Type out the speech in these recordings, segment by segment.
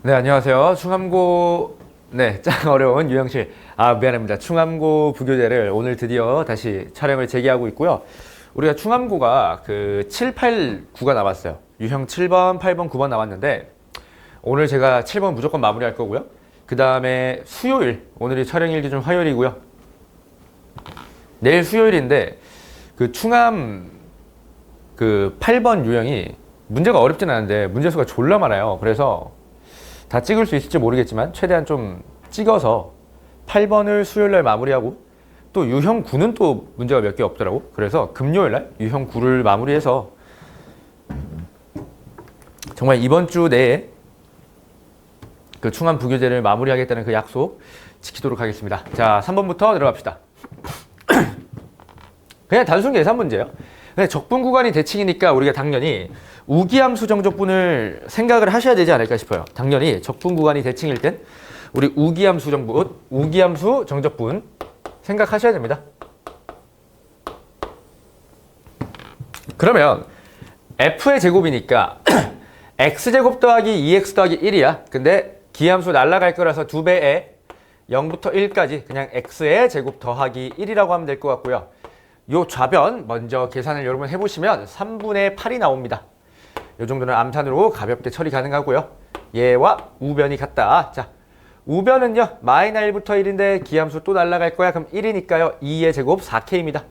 네, 안녕하세요. 충암고, 짱 어려운 유형실. 미안합니다. 충암고 부교재를 오늘 드디어 다시 촬영을 재개하고 있고요. 우리가 충암고가 그 7, 8, 9가 남았어요. 유형 7번, 8번, 9번 남았는데, 오늘 제가 7번 무조건 마무리할 거고요. 그 다음에 수요일, 오늘이 촬영일 기준 화요일이고요. 내일 수요일인데, 그 충암 그 8번 유형이 문제가 어렵진 않은데, 문제 수가 졸라 많아요. 그래서 다 찍을 수 있을지 모르겠지만 최대한 좀 찍어서 8번을 수요일날 마무리하고 또 유형 9는 또 문제가 몇 개 없더라고. 그래서 금요일날 유형 9를 마무리해서 정말 이번 주 내에 그 충암 부교재를 마무리하겠다는 그 약속 지키도록 하겠습니다. 자, 3번부터 들어갑시다. 그냥 단순 계산 문제예요. 적분 구간이 대칭이니까 우리가 당연히 우기함수 정적분을 생각을 하셔야 되지 않을까 싶어요. 당연히 적분 구간이 대칭일 땐 우리 우기함수 정적분 생각하셔야 됩니다. 그러면 f의 제곱이니까 x제곱 더하기 2x 더하기 1이야. 근데 기함수 날라갈 거라서 2배에 0부터 1까지 그냥 x의 제곱 더하기 1이라고 하면 될 것 같고요. 요 좌변 먼저 계산을 여러분 해보시면 3분의 8이 나옵니다. 요 정도는 암산으로 가볍게 처리 가능하고요. 얘와 우변이 같다. 자, 우변은요 마이너 1부터 1인데 기함수 또 날라갈 거야. 그럼 1이니까요 2의 제곱 4k입니다.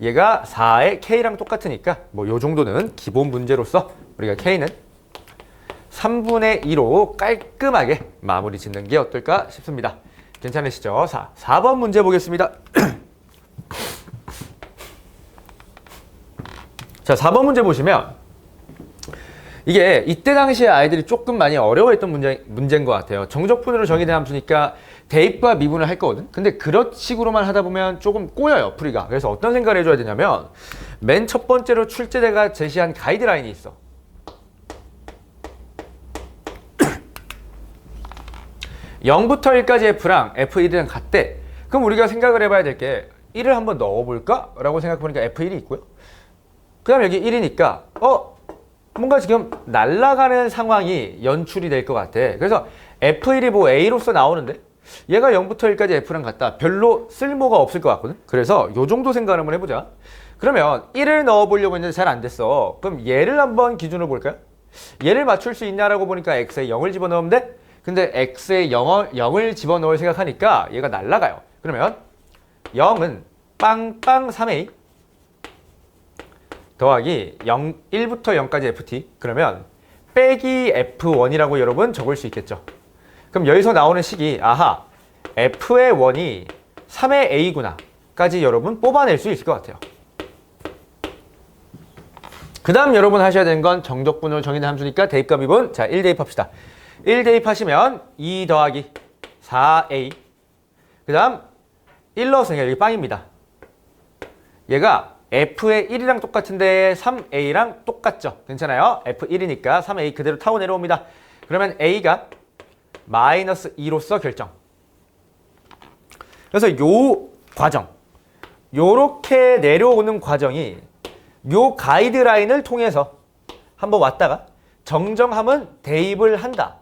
얘가 4의 k랑 똑같으니까 뭐 요 정도는 기본 문제로서 우리가 k는 3분의 2로 깔끔하게 마무리 짓는 게 어떨까 싶습니다. 괜찮으시죠? 4번 문제 보겠습니다. 자, 4번 문제 보시면 이게 이때 당시에 아이들이 조금 많이 어려워했던 문제인 것 같아요. 정적분으로 정의된 함수니까 대입과 미분을 할 거거든. 근데 그런 식으로만 하다 보면 조금 꼬여요, 풀이가. 그래서 어떤 생각을 해줘야 되냐면 맨 첫 번째로 출제자가 제시한 가이드라인이 있어. (0부터 1까지) f랑 f1이랑 같대. 그럼 우리가 생각을 해봐야 될 게 1을 한번 넣어볼까? 라고 생각해보니까 f1이 있고요. 그 다음 여기 1이니까 뭔가 지금 날아가는 상황이 연출이 될 것 같아. 그래서 f1이 뭐 a로서 나오는데 얘가 0부터 1까지 f랑 같다. 별로 쓸모가 없을 것 같거든. 그래서 요 정도 생각을 한번 해보자. 그러면 1을 넣어보려고 했는데 잘 안 됐어. 그럼 얘를 한번 기준으로 볼까요? 얘를 맞출 수 있냐라고 보니까 x에 0을 집어넣으면 돼? 근데 x에 0을 집어넣을 생각하니까 얘가 날아가요. 그러면 0은 빵빵 3a 더하기 1부터 0까지 ft. 그러면 빼기 f1이라고 여러분 적을 수 있겠죠. 그럼 여기서 나오는 식이 f의 1이 3의 a구나 까지 여러분 뽑아낼 수 있을 것 같아요. 그 다음 여러분 하셔야 되는 건 정적분으로 정의된 함수니까 대입과 미분. 자, 1 대입합시다. 1 대입하시면 2 더하기 4a. 그 다음 1 넣었으니까 여기 빵입니다. 얘가 f의 1이랑 똑같은데 3a랑 똑같죠. 괜찮아요? f1이니까 3a 그대로 타고 내려옵니다. 그러면 a가 마이너스 2로서 결정. 그래서 요 과정, 요렇게 내려오는 과정이 요 가이드라인을 통해서 한번 왔다가 정정함은 대입을 한다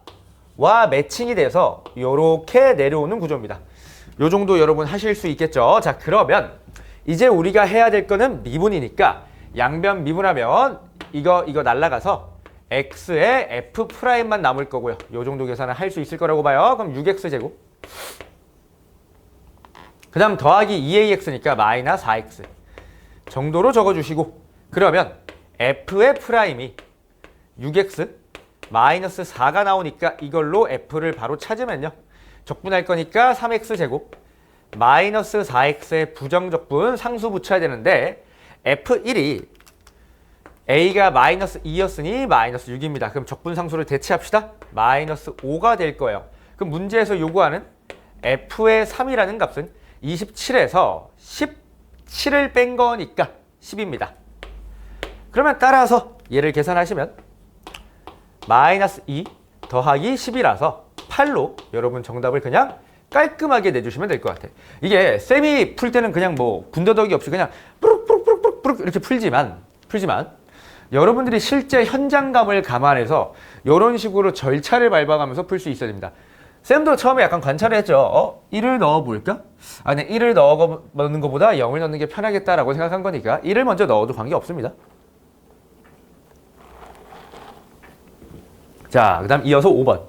와 매칭이 돼서 요렇게 내려오는 구조입니다. 요 정도 여러분 하실 수 있겠죠. 자, 그러면 이제 우리가 해야 될 거는 미분이니까 양변 미분하면 이거 날라가서 x의 f'만 남을 거고요. 요 정도 계산을 할 수 있을 거라고 봐요. 그럼 6x제곱. 그 다음 더하기 2ax니까 마이너스 4x 정도로 적어주시고, 그러면 f의 프라임이 6x 마이너스 4가 나오니까 이걸로 f를 바로 찾으면요. 적분할 거니까 3x제곱 마이너스 4x의 부정적분 상수 붙여야 되는데 f1이 a가 마이너스 2였으니 마이너스 6입니다. 그럼 적분 상수를 대체합시다. 마이너스 5가 될 거예요. 그럼 문제에서 요구하는 f의 3이라는 값은 27에서 17을 뺀 거니까 10입니다. 그러면 따라서 얘를 계산하시면 마이너스 2 더하기 10이라서 8로 여러분 정답을 그냥 깔끔하게 내주시면 될 것 같아요. 이게 쌤이 풀 때는 그냥 뭐 군더더기 없이 그냥 뿌룩뿌룩뿌룩뿌룩 이렇게 풀지만 여러분들이 실제 현장감을 감안해서 이런 식으로 절차를 밟아가면서 풀 수 있어야 됩니다. 쌤도 처음에 약간 관찰을 했죠. 1을 넣어볼까? 아니, 1을 넣는 것보다 0을 넣는 게 편하겠다라고 생각한 거니까 1을 먼저 넣어도 관계없습니다. 자, 그 다음 이어서 5번.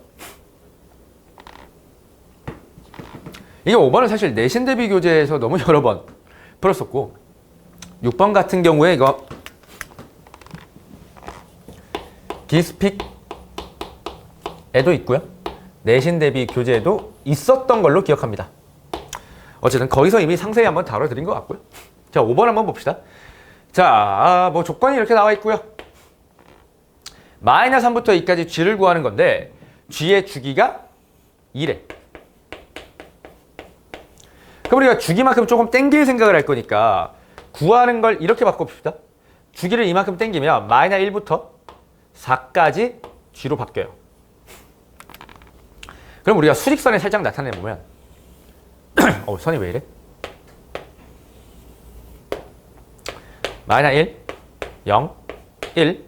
이게 5번은 사실 내신 대비 교재에서 너무 여러 번 풀었었고 6번 같은 경우에 이거 디스픽에도 있고요. 내신 대비 교재에도 있었던 걸로 기억합니다. 어쨌든 거기서 이미 상세히 한번 다뤄드린 것 같고요. 자, 5번 한번 봅시다. 자, 뭐 조건이 이렇게 나와 있고요. 마이너스 3부터 2까지 g를 구하는 건데 g의 주기가 2래. 그럼 우리가 주기만큼 조금 땡길 생각을 할 거니까 구하는 걸 이렇게 바꿔봅시다. 주기를 이만큼 땡기면 마이너스 1부터 4까지 g로 바뀌어요. 그럼 우리가 수직선에 살짝 나타내보면 선이 왜 이래? 마이너스 1, 0, 1,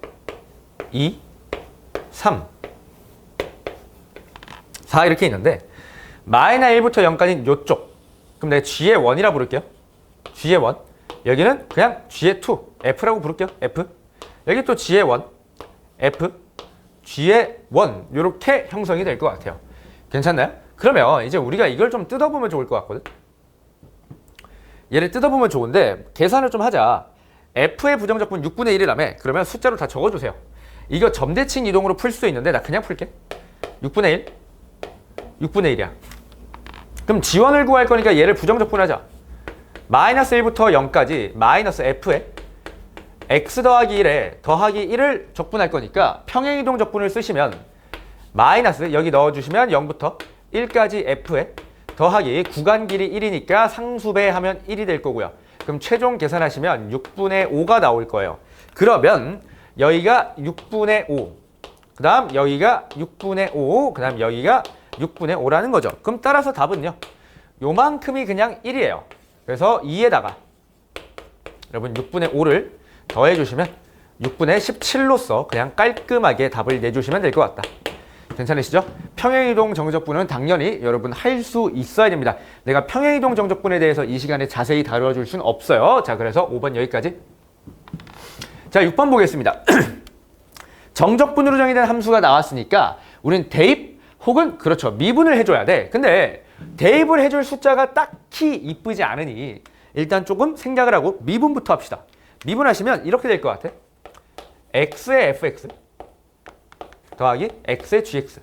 2, 3, 4 이렇게 있는데 마이너스 1부터 0까지는 요쪽. 그럼 내가 g의 1이라 부를게요. g의 1. 여기는 그냥 g의 2, f라고 부를게요. f. 여기 또 g의 1, f, g의 1 이렇게 형성이 될 것 같아요. 괜찮나요? 그러면 이제 우리가 이걸 좀 뜯어보면 좋을 것 같거든. 얘를 뜯어보면 좋은데 계산을 좀 하자. f의 부정적분 6분의 1이라며. 그러면 숫자로 다 적어주세요. 이거 점대칭 이동으로 풀 수도 있는데 나 그냥 풀게. 6분의 1, 6분의 1이야. 그럼 지원을 구할 거니까 얘를 부정적분하자. 마이너스 1부터 0까지 마이너스 f에 x 더하기 1에 더하기 1을 적분할 거니까 평행이동 적분을 쓰시면 마이너스 여기 넣어주시면 0부터 1까지 f에 더하기 구간 길이 1이니까 상수배 하면 1이 될 거고요. 그럼 최종 계산하시면 6분의 5가 나올 거예요. 그러면 여기가 6분의 5, 그 다음 여기가 6분의 5, 그 다음 여기가 6분의 5라는 거죠. 그럼 따라서 답은요. 요만큼이 그냥 1이에요. 그래서 2에다가 여러분 6분의 5를 더해주시면 6분의 17로서 그냥 깔끔하게 답을 내주시면 될 것 같다. 괜찮으시죠? 평행이동 정적분은 당연히 여러분 할 수 있어야 됩니다. 내가 평행이동 정적분에 대해서 이 시간에 자세히 다뤄줄 수는 없어요. 자, 그래서 5번 여기까지. 자, 6번 보겠습니다. 정적분으로 정의된 함수가 나왔으니까 우리는 대입 혹은 그렇죠 미분을 해줘야 돼. 근데 대입을 해줄 숫자가 딱히 이쁘지 않으니 일단 조금 생각을 하고 미분부터 합시다. 미분하시면 이렇게 될 것 같아. x의 fx 더하기 x의 gx.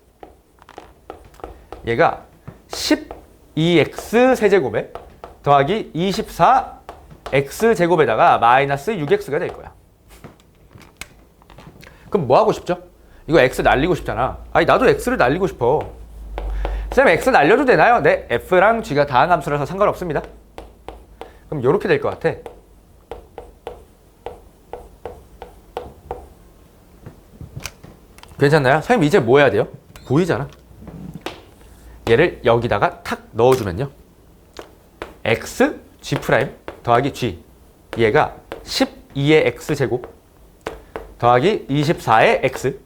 얘가 12x 세제곱에 더하기 24x 제곱에다가 마이너스 6x가 될 거야. 그럼 뭐 하고 싶죠? 이거 x 날리고 싶잖아. 아니 나도 x를 날리고 싶어. 쌤 x 날려도 되나요? 네, f랑 g가 다항함수라서 상관없습니다. 그럼 이렇게 될 것 같아. 괜찮나요? 선생님 이제 뭐 해야 돼요? 보이잖아. 얘를 여기다가 탁 넣어주면요. x, g' 더하기 g. 얘가 12의 x제곱 더하기 24의 x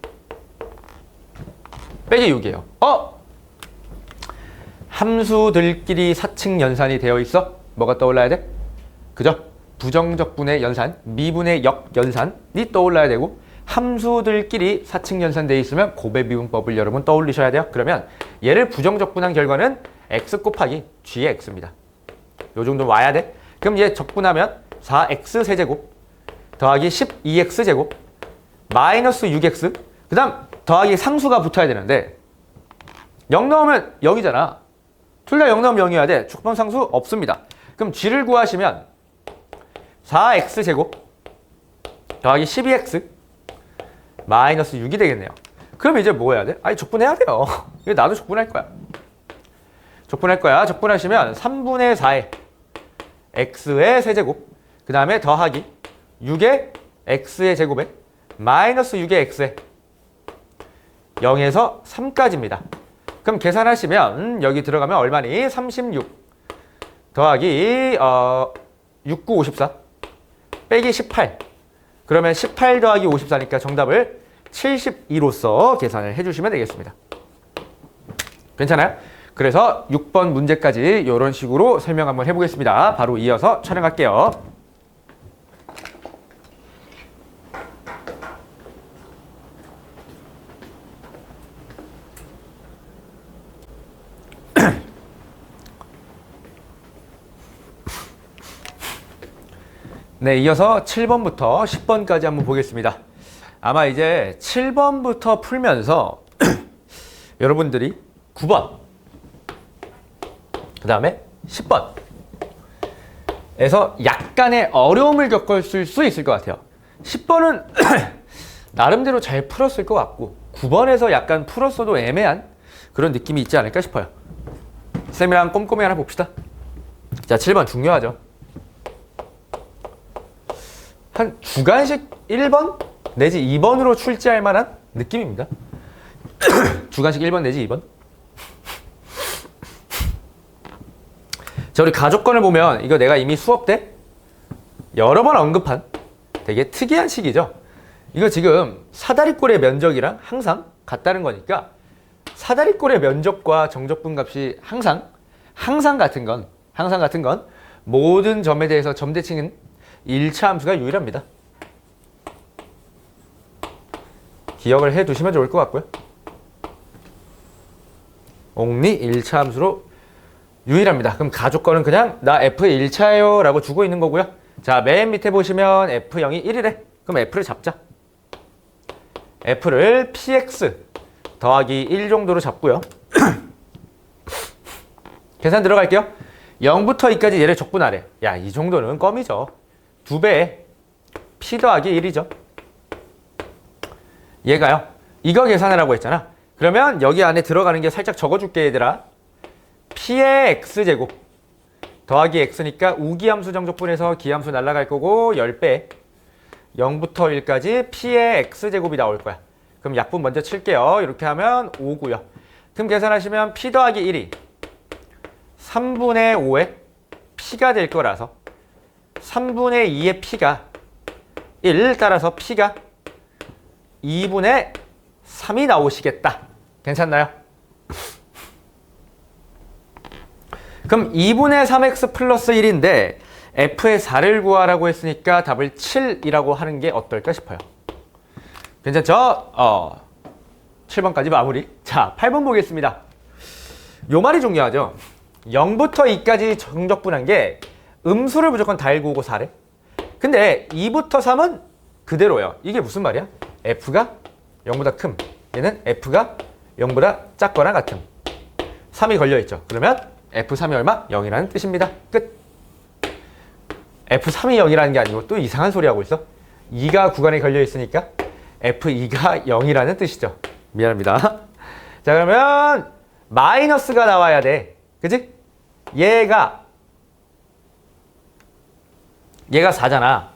빼기 6이에요. 함수들끼리 사칙 연산이 되어 있어? 뭐가 떠올라야 돼? 그죠? 부정적분의 연산, 미분의 역연산이 떠올라야 되고 함수들끼리 사칙 연산되어 있으면 곱의 미분법을 여러분 떠올리셔야 돼요. 그러면 얘를 부정적분한 결과는 x 곱하기 g의 x입니다. 요 정도 와야 돼. 그럼 얘 적분하면 4x 세제곱 더하기 12x 제곱 마이너스 6x 그 다음 더하기 상수가 붙어야 되는데 0 넣으면 0이잖아. 둘 다 0 넣으면 0이어야 돼. 조건 상수 없습니다. 그럼 g를 구하시면 4x 제곱 더하기 12x 마이너스 6이 되겠네요. 그럼 이제 뭐 해야 돼? 아니 적분해야 돼요. 이거 나도 적분할 거야. 적분할 거야. 적분하시면 3분의 4의 x의 세제곱 그 다음에 더하기 6의 x의 제곱에 마이너스 6의 x에 0에서 3까지입니다. 그럼 계산하시면 여기 들어가면 얼마니? 36 더하기 6954 빼기 18 그러면 18 더하기 54니까 정답을 72로서 계산을 해주시면 되겠습니다. 괜찮아요? 그래서 6번 문제까지 이런 식으로 설명 한번 해보겠습니다. 바로 이어서 촬영할게요. 네, 이어서 7번부터 10번까지 한번 보겠습니다. 아마 이제 7번부터 풀면서 여러분들이 9번, 그 다음에 10번에서 약간의 어려움을 겪었을 수 있을 것 같아요. 10번은 나름대로 잘 풀었을 것 같고 9번에서 약간 풀었어도 애매한 그런 느낌이 있지 않을까 싶어요. 쌤이랑 꼼꼼히 하나 봅시다. 자, 7번 중요하죠. 한 주간식 1번 내지 2번으로 출제할 만한 느낌입니다. 주간식 1번 내지 2번. 자, 우리 가족권을 보면 이거 내가 이미 수업 때 여러 번 언급한 되게 특이한 식이죠. 이거 지금 사다리꼴의 면적이랑 항상 같다는 거니까 사다리꼴의 면적과 정적분 값이 항상 같은 건 모든 점에 대해서 점대칭은 1차 함수가 유일합니다. 기억을 해 두시면 좋을 것 같고요. only 1차 함수로 유일합니다. 그럼 가족권은 그냥 나 F의 1차예요 라고 주고 있는 거고요. 자, 맨 밑에 보시면 F0이 1이래. 그럼 F를 잡자. F를 PX 더하기 1 정도로 잡고요. 계산 들어갈게요. 0부터 2까지 얘를 적분하래. 야, 이 정도는 껌이죠. 2배에 P 더하기 1이죠. 얘가요. 이거 계산하라고 했잖아. 그러면 여기 안에 들어가는 게 살짝 적어줄게 얘들아. P의 X제곱 더하기 X니까 우기함수 정적분에서 기함수 날아갈 거고 10배 0부터 1까지 P의 X제곱이 나올 거야. 그럼 약분 먼저 칠게요. 이렇게 하면 5고요. 그럼 계산하시면 P 더하기 1이 3분의 5의 P가 될 거라서 3분의 2의 P가 1 따라서 P가 2분의 3이 나오시겠다. 괜찮나요? 그럼 2분의 3x 플러스 1인데 f의 4를 구하라고 했으니까 답을 7이라고 하는 게 어떨까 싶어요. 괜찮죠? 7번까지 마무리. 자, 8번 보겠습니다. 요 말이 중요하죠. 0부터 2까지 정적분한 게 음수를 무조건 다 1 9고 4래. 근데 2부터 3은 그대로예요. 이게 무슨 말이야? f가 0보다 큼. 얘는 f가 0보다 작거나 같음. 3이 걸려있죠. 그러면 F3이 얼마? 0이라는 뜻입니다. 끝. F3이 0이라는 게 아니고 또 이상한 소리 하고 있어. 2가 구간에 걸려있으니까 F2가 0이라는 뜻이죠. 미안합니다. 자, 그러면 마이너스가 나와야 돼. 그치? 얘가 4잖아.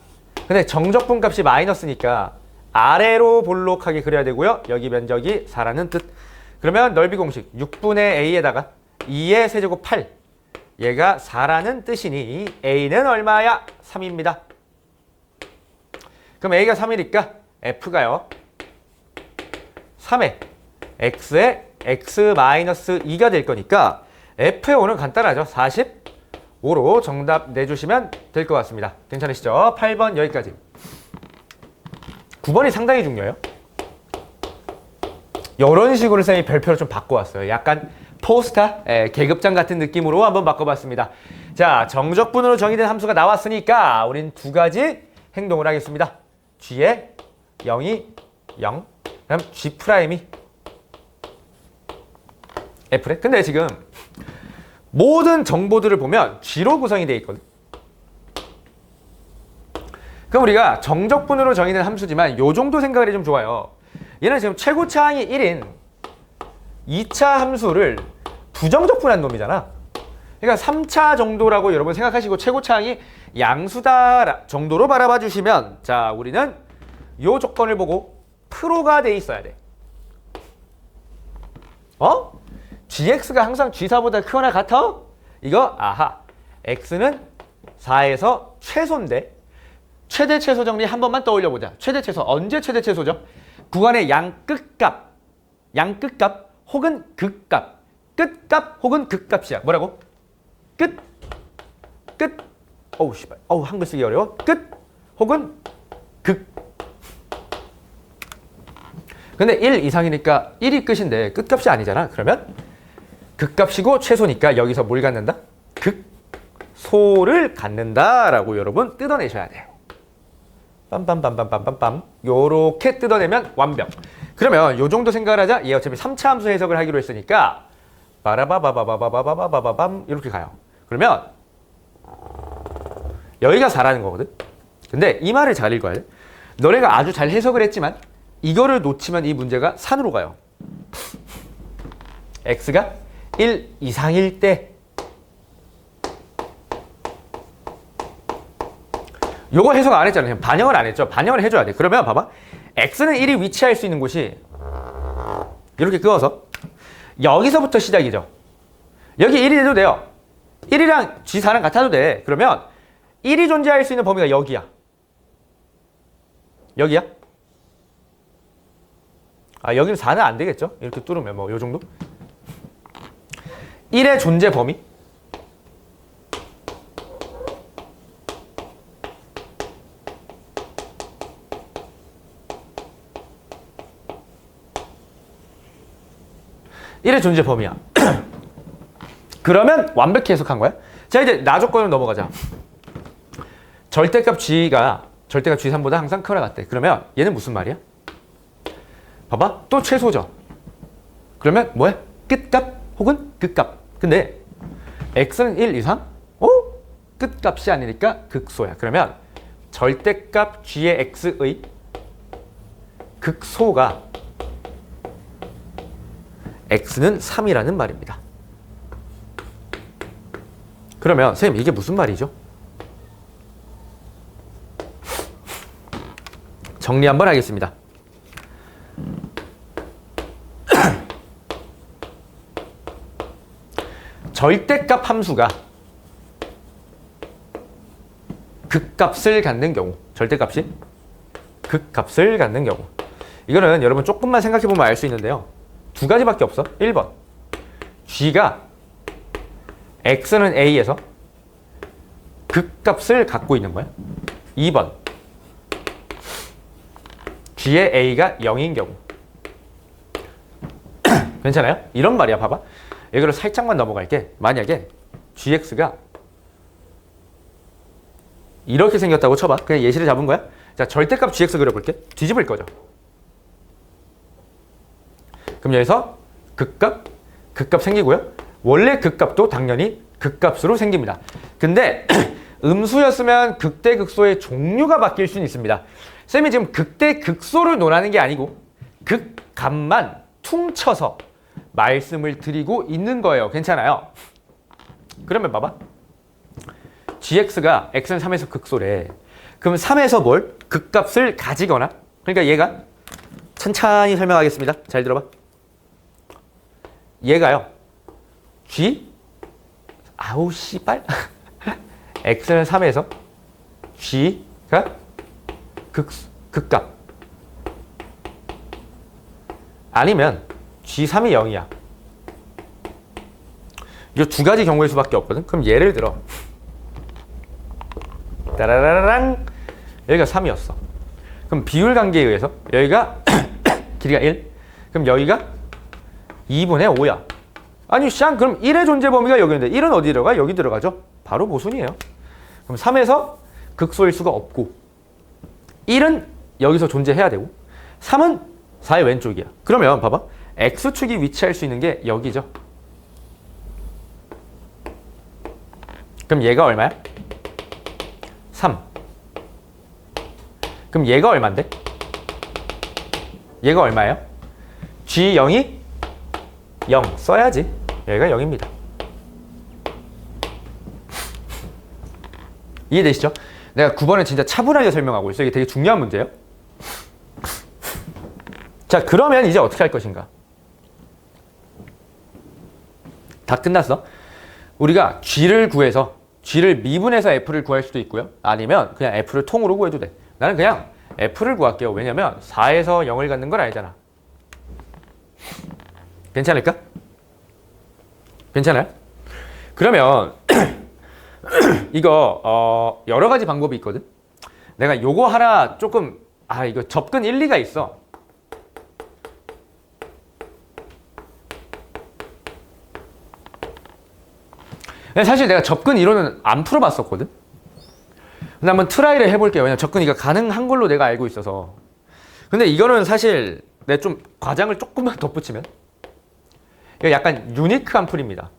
근데 정적분 값이 마이너스니까 아래로 볼록하게 그려야 되고요. 여기 면적이 4라는 뜻. 그러면 넓이 공식 6분의 A에다가 2의 세제곱 8. 얘가 4라는 뜻이니 A는 얼마야? 3입니다. 그럼 A가 3이니까 F가요. 3에 X에 X-2가 될 거니까 F의 5는 간단하죠. 45로 정답 내주시면 될 것 같습니다. 괜찮으시죠? 8번 여기까지. 9번이 상당히 중요해요. 이런 식으로 쌤이 별표를 좀 바꿔왔어요. 약간 포스타, 계급장 같은 느낌으로 한번 바꿔봤습니다. 자, 정적분으로 정의된 함수가 나왔으니까 우린 두 가지 행동을 하겠습니다. G에 0이 0, 그다음 G'이 F래. 근데 지금 모든 정보들을 보면 G로 구성이 되어 있거든. 그럼 우리가 정적분으로 정의된 함수지만 요 정도 생각을 해주면 좋아요. 얘는 지금 최고차항이 1인 2차 함수를 부정적분한 놈이잖아. 그러니까 3차 정도라고 여러분 생각하시고 최고차항이 양수다 정도로 바라봐 주시면, 자, 우리는 요 조건을 보고 프로가 돼 있어야 돼. gx가 항상 g4보다 크거나 같아? 이거 아하, x는 4에서 최소인데 최대 최소 정리 한 번만 떠올려 보자. 최대 최소 언제 최대 최소죠? 구간의 양끝값 혹은 극값, 끝값 혹은 극값이야. 뭐라고? 끝. 어우 씨발. 어우 한글 쓰기 어려워. 끝 혹은 극. 근데 1 이상이니까 1이 끝인데 끝값이 아니잖아. 그러면 극값이고 최소니까 여기서 뭘 갖는다? 극소를 갖는다라고 여러분 뜯어내셔야 돼요. 빰빰빰빰빰빰빰. 요렇게 뜯어내면 완벽. 그러면 요 정도 생각을 하자. 얘 어차피 3차 함수 해석을 하기로 했으니까 빠라바바바바바바바바밤 이렇게 가요. 그러면 여기가 4라는 거거든. 근데 이 말을 잘 읽어야 돼. 너네가 아주 잘 해석을 했지만 이거를 놓치면 이 문제가 산으로 가요. x가 1 이상일 때 요거 해석 안 했잖아요. 반영을 안 했죠. 반영을 해줘야 돼. 그러면 봐봐. x는 1이 위치할 수 있는 곳이 이렇게 그어서 여기서부터 시작이죠. 여기 1이 돼도 돼요. 1이랑 G4랑 같아도 돼. 그러면 1이 존재할 수 있는 범위가 여기야. 여기야? 아, 여기는 4는 안 되겠죠? 이렇게 뚫으면 뭐 요 정도? 1의 존재 범위? (1의) 존재 범위야. 그러면 완벽히 해석한 거야. 자, 이제 나 조건으로 넘어가자. 절대값 G가 절대값 G3보다 항상 크거나 같대. 그러면 얘는 무슨 말이야? 봐봐. 또 최소죠. 그러면 뭐야? 끝값 혹은 극값. 근데 x는 1 이상? 끝값이 아니니까 극소야. 그러면 절대값 G의 x의 극소가 x는 3이라는 말입니다. 그러면 선생님 이게 무슨 말이죠? 정리 한번 하겠습니다. 절대값 함수가 극값을 갖는 경우, 절대값이 극값을 갖는 경우, 이거는 여러분 조금만 생각해보면 알 수 있는데요. 두 가지밖에 없어. 1번 G가 X는 A에서 극값을 갖고 있는 거야. 2번 G의 A가 0인 경우. 괜찮아요? 이런 말이야. 봐봐. 이거를 살짝만 넘어갈게. 만약에 GX가 이렇게 생겼다고 쳐봐. 그냥 예시를 잡은 거야. 자, 절대값 GX 그려볼게. 뒤집을 거죠. 그럼 여기서 극값 생기고요. 원래 극값도 당연히 극값으로 생깁니다. 근데 음수였으면 극대 극소의 종류가 바뀔 수는 있습니다. 쌤이 지금 극대 극소를 논하는 게 아니고 극값만 퉁쳐서 말씀을 드리고 있는 거예요. 괜찮아요? 그러면 봐봐. gx가 x는 3에서 극소래. 그럼 3에서 뭘? 극값을 가지거나, 그러니까 얘가 천천히 설명하겠습니다. 잘 들어봐. 얘가요. g 아우 씨발 x는 3에서 g가 극값 아니면 G3이 0이야. 이 두 가지 경우일 수밖에 없거든. 그럼 예를 들어 따라라랑 여기가 3이었어. 그럼 비율 관계에 의해서 여기가 길이가 1. 그럼 여기가 2분의 5야. 아니 샹 그럼 1의 존재 범위가 여기인데 1은 어디 들어가? 여기 들어가죠. 바로 모순이에요. 그럼 3에서 극소일 수가 없고 1은 여기서 존재해야 되고 3은 4의 왼쪽이야. 그러면 봐봐. X축이 위치할 수 있는 게 여기죠. 그럼 얘가 얼마야? 3. 그럼 얘가 얼만데? 얘가 얼마예요? G0이 0 써야지. 얘가 0입니다. 이해되시죠? 내가 9번은 진짜 차분하게 설명하고 있어. 이게 되게 중요한 문제예요. 자, 그러면 이제 어떻게 할 것인가? 다 끝났어. 우리가 G를 구해서 g를 미분해서 f를 구할 수도 있고요. 아니면 그냥 f를 통으로 구해도 돼. 나는 그냥 f를 구할게요. 왜냐면 4에서 0을 갖는 건 아니잖아. 괜찮을까? 괜찮아요? 그러면 이거 여러 가지 방법이 있거든. 내가 요거 하나 조금 이거 접근 일리가 있어. 사실 내가 접근 이론은 안 풀어봤었거든. 근데 한번 트라이를 해볼게요. 왜냐면 접근 이거 가능한 걸로 내가 알고 있어서. 근데 이거는 사실 내가 좀 과장을 조금만 덧붙이면 이거 약간 유니크한 풀입니다.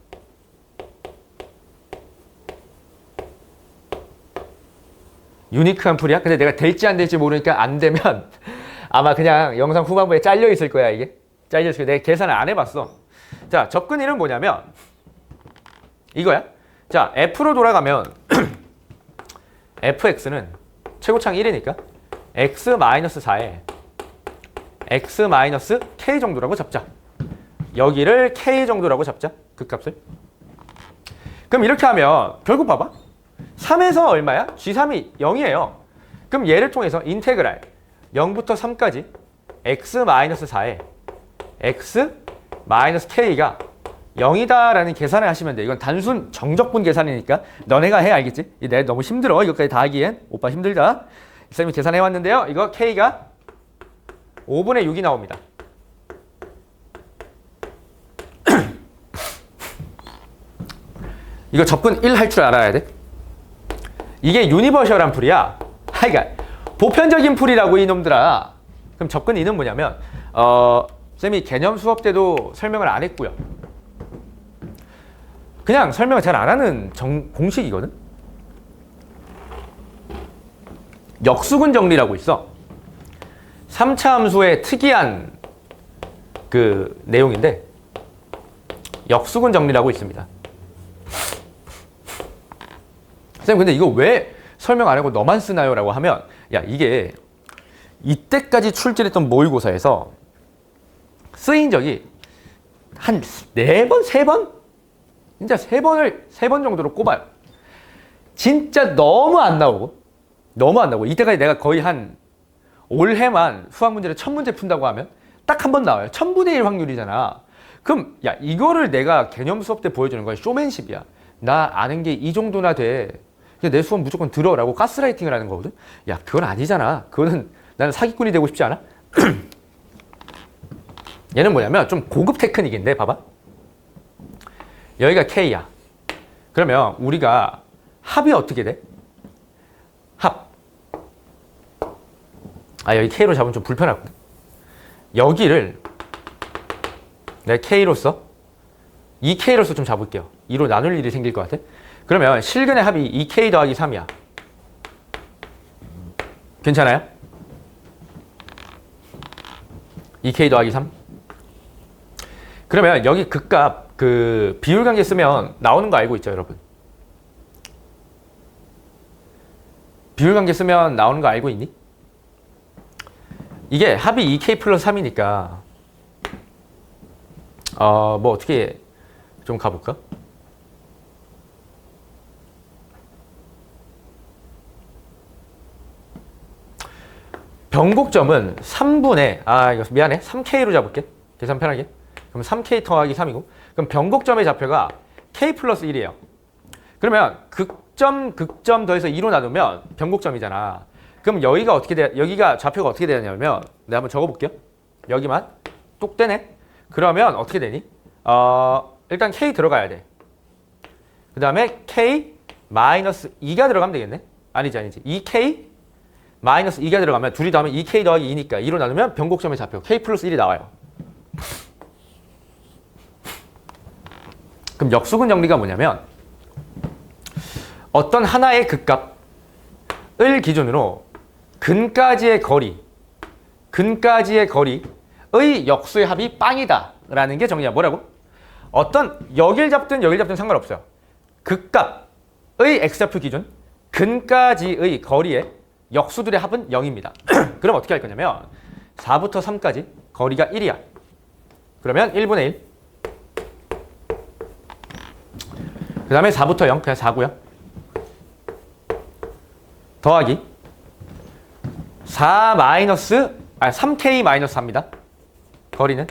유니크한 풀이야? 근데 내가 될지 안 될지 모르니까 안 되면 아마 그냥 영상 후반부에 잘려 있을 거야. 이게 잘려 있을 거야. 내가 계산을 안 해봤어. 자, 접근 이론은 뭐냐면 이거야. 자, f로 돌아가면 fx는 최고창 1이니까 x-4에 x-k 정도라고 잡자. 여기를 k 정도라고 잡자. 그 값을. 그럼 이렇게 하면 결국 봐봐. 3에서 얼마야? g3이 0이에요. 그럼 얘를 통해서 인테그랄 0부터 3까지 x-4에 x-k가 0이다라는 계산을 하시면 돼. 이건 단순 정적분 계산이니까 너네가 해. 알겠지? 내가 너무 힘들어. 이것까지 다 하기엔. 오빠 힘들다. 쌤이 계산해왔는데요. 이거 K가 5분의 6이 나옵니다. 이거 접근 1 할 줄 알아야 돼. 이게 유니버셜한 풀이야. 그러니까 보편적인 풀이라고 이놈들아. 그럼 접근 2는 뭐냐면 쌤이 개념 수업 때도 설명을 안 했고요. 그냥 설명을 잘 안 하는 공식이거든. 역수근 정리라고 있어. 3차 함수의 특이한 그 내용인데 역수근 정리라고 있습니다. 쌤 근데 이거 왜 설명 안 하고 너만 쓰나요? 라고 하면 야 이게 이때까지 출제했던 모의고사에서 쓰인 적이 한 4번? 3번? 진짜 3번 정도로 꼽아요. 진짜 너무 안 나오고 이때까지 내가 거의 한 올해만 수학 문제를 1000문제 푼다고 하면 딱 한 번 나와요. 1000분의 1 확률이잖아. 그럼 야 이거를 내가 개념 수업 때 보여주는 거야. 쇼맨십이야. 나 아는 게 이 정도나 돼. 내 수업 무조건 들어라고 가스라이팅을 하는 거거든. 야 그건 아니잖아. 그거는 나는 사기꾼이 되고 싶지 않아? 얘는 뭐냐면 좀 고급 테크닉인데 봐봐. 여기가 K야. 그러면 우리가 합이 어떻게 돼? 합. 여기 K로 잡으면 좀 불편하거든. 여기를 내가 K로서 2K로서 좀 잡을게요. 2로 나눌 일이 생길 것 같아. 그러면 실근의 합이 2K 더하기 3이야. 괜찮아요? 2K 더하기 3? 그러면 여기 극값 그 비율관계 쓰면 나오는 거 알고 있죠, 여러분? 비율관계 쓰면 나오는 거 알고 있니? 이게 합이 2K 플러스 3이니까 뭐 어떻게 좀 가볼까? 변곡점은 3분의 이거 미안해 3K로 잡을게. 계산 편하게. 그럼 3K 더하기 3이고 그럼 변곡점의 좌표가 K 플러스 1이에요. 그러면 극점 더해서 2로 나누면 변곡점이잖아. 그럼 여기가 어떻게 돼? 여기가 좌표가 어떻게 되냐면 내가 한번 적어볼게요. 여기만 똑 떼네. 그러면 어떻게 되니? 일단 K 들어가야 돼. 그 다음에 K 마이너스 2가 들어가면 되겠네. 아니지 2K 마이너스 2가 들어가면 둘이 더하면 2K 더하기 2니까 2로 나누면 변곡점의 좌표 K 플러스 1이 나와요. 그럼 역수근 정리가 뭐냐면 어떤 하나의 극값을 기준으로 근까지의 거리의 역수의 합이 빵이다 라는 게 정리야. 뭐라고? 어떤 여길 잡든 상관없어요. 극값의 x좌표 기준 근까지의 거리의 역수들의 합은 0입니다. 그럼 어떻게 할 거냐면 4부터 3까지 거리가 1이야. 그러면 1분의 1. 그 다음에 4부터 0 그냥 4고요. 더하기 3K 마이너스 4입니다. 거리는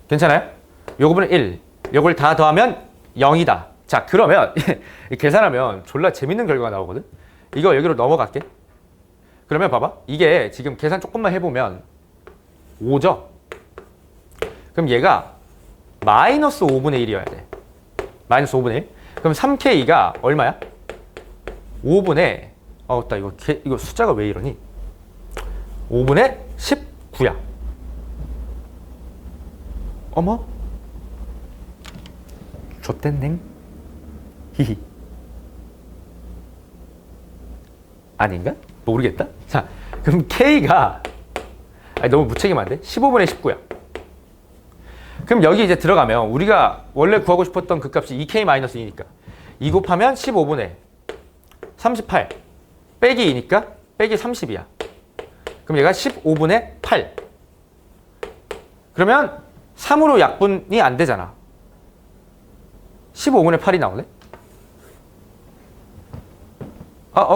괜찮아요? 요 부분은 1. 요걸 다 더하면 0이다. 자, 그러면 계산하면 졸라 재밌는 결과가 나오거든. 이거 여기로 넘어갈게. 그러면 봐봐. 이게 지금 계산 조금만 해보면 5죠? 그럼 얘가 마이너스 5분의 1이어야 돼. 마이너스 5분의 1. 그럼 3K가 얼마야? 5분의 나 이거 숫자가 왜 이러니? 5분의 19야. 어머? 좆댄냉? 히히. 아닌가? 모르겠다. 자, 그럼 K가 너무 무책임한데? 15분의 19야. 그럼 여기 이제 들어가면 우리가 원래 구하고 싶었던 그 값이 2K-2니까 2 곱하면 15분의 38 빼기 2니까 빼기 30이야. 그럼 얘가 15분의 8. 그러면 3으로 약분이 안 되잖아. 15분의 8이 나오네?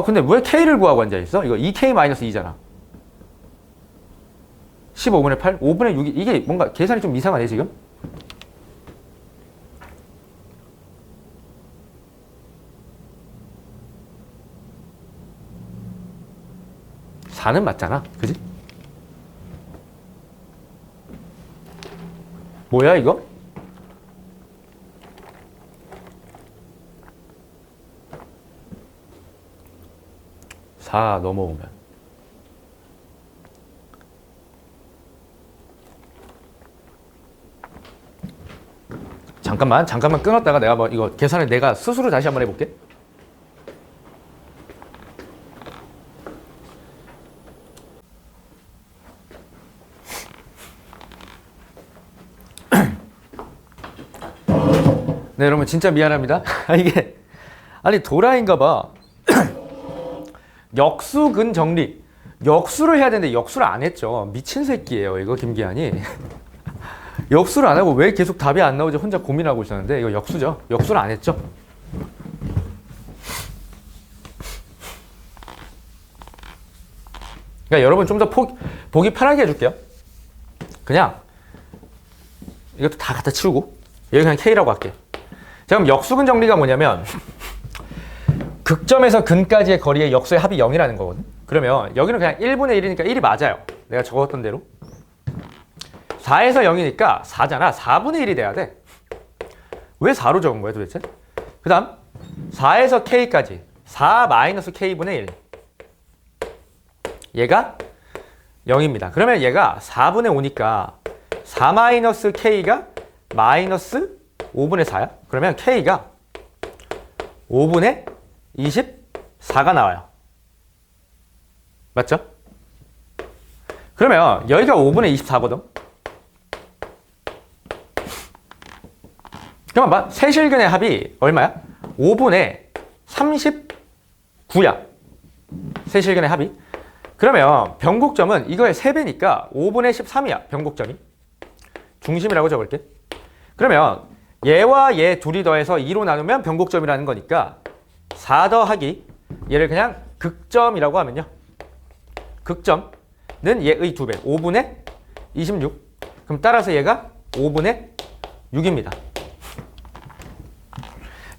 근데 왜 K를 구하고 앉아있어? 이거 2K-2잖아. 15분의 8? 5분의 6이, 이게 뭔가 계산이 좀 이상하네, 지금? 는 맞잖아. 그지? 뭐야, 이거? 넘어오면. 잠깐만 끊었다가 내가 뭐 이거 계산을 내가 스스로 다시 한번 해볼게. 네, 여러분 진짜 미안합니다. 이게 도라인가 봐. 역수근 정리. 역수를 해야 되는데 역수를 안 했죠. 미친 새끼예요, 이거 김기환이. 역수를 안 하고 왜 계속 답이 안 나오지 혼자 고민하고 있었는데 이거 역수죠. 역수를 안 했죠. 그러니까 여러분 좀 더 보기 편하게 해줄게요. 그냥 이것도 다 갖다 치우고 여기 그냥 K라고 할게. 자, 그럼 역수근 정리가 뭐냐면 극점에서 근까지의 거리의 역수의 합이 0이라는 거거든. 그러면 여기는 그냥 1분의 1이니까 1이 맞아요. 내가 적었던 대로. 4에서 0이니까 4잖아. 4분의 1이 돼야 돼. 왜 4로 적은 거야 도대체? 그 다음 4에서 K까지 4 마이너스 K분의 1. 얘가 0입니다. 그러면 얘가 4분의 5니까 4 마이너스 K가 마이너스 5분의 4야. 그러면 K가 5분의 24가 나와요. 맞죠? 그러면 여기가 5분의 24거든. 그러면 봐. 세실근의 합이 얼마야? 5분의 39야. 세실근의 합이. 그러면 변곡점은 이거의 3배니까 5분의 13이야. 변곡점이. 중심이라고 적을게. 그러면 얘와 얘 둘이 더해서 2로 나누면 변곡점이라는 거니까 4 더하기 얘를 그냥 극점이라고 하면요. 극점은 얘의 2배. 5분의 26. 그럼 따라서 얘가 5분의 6입니다.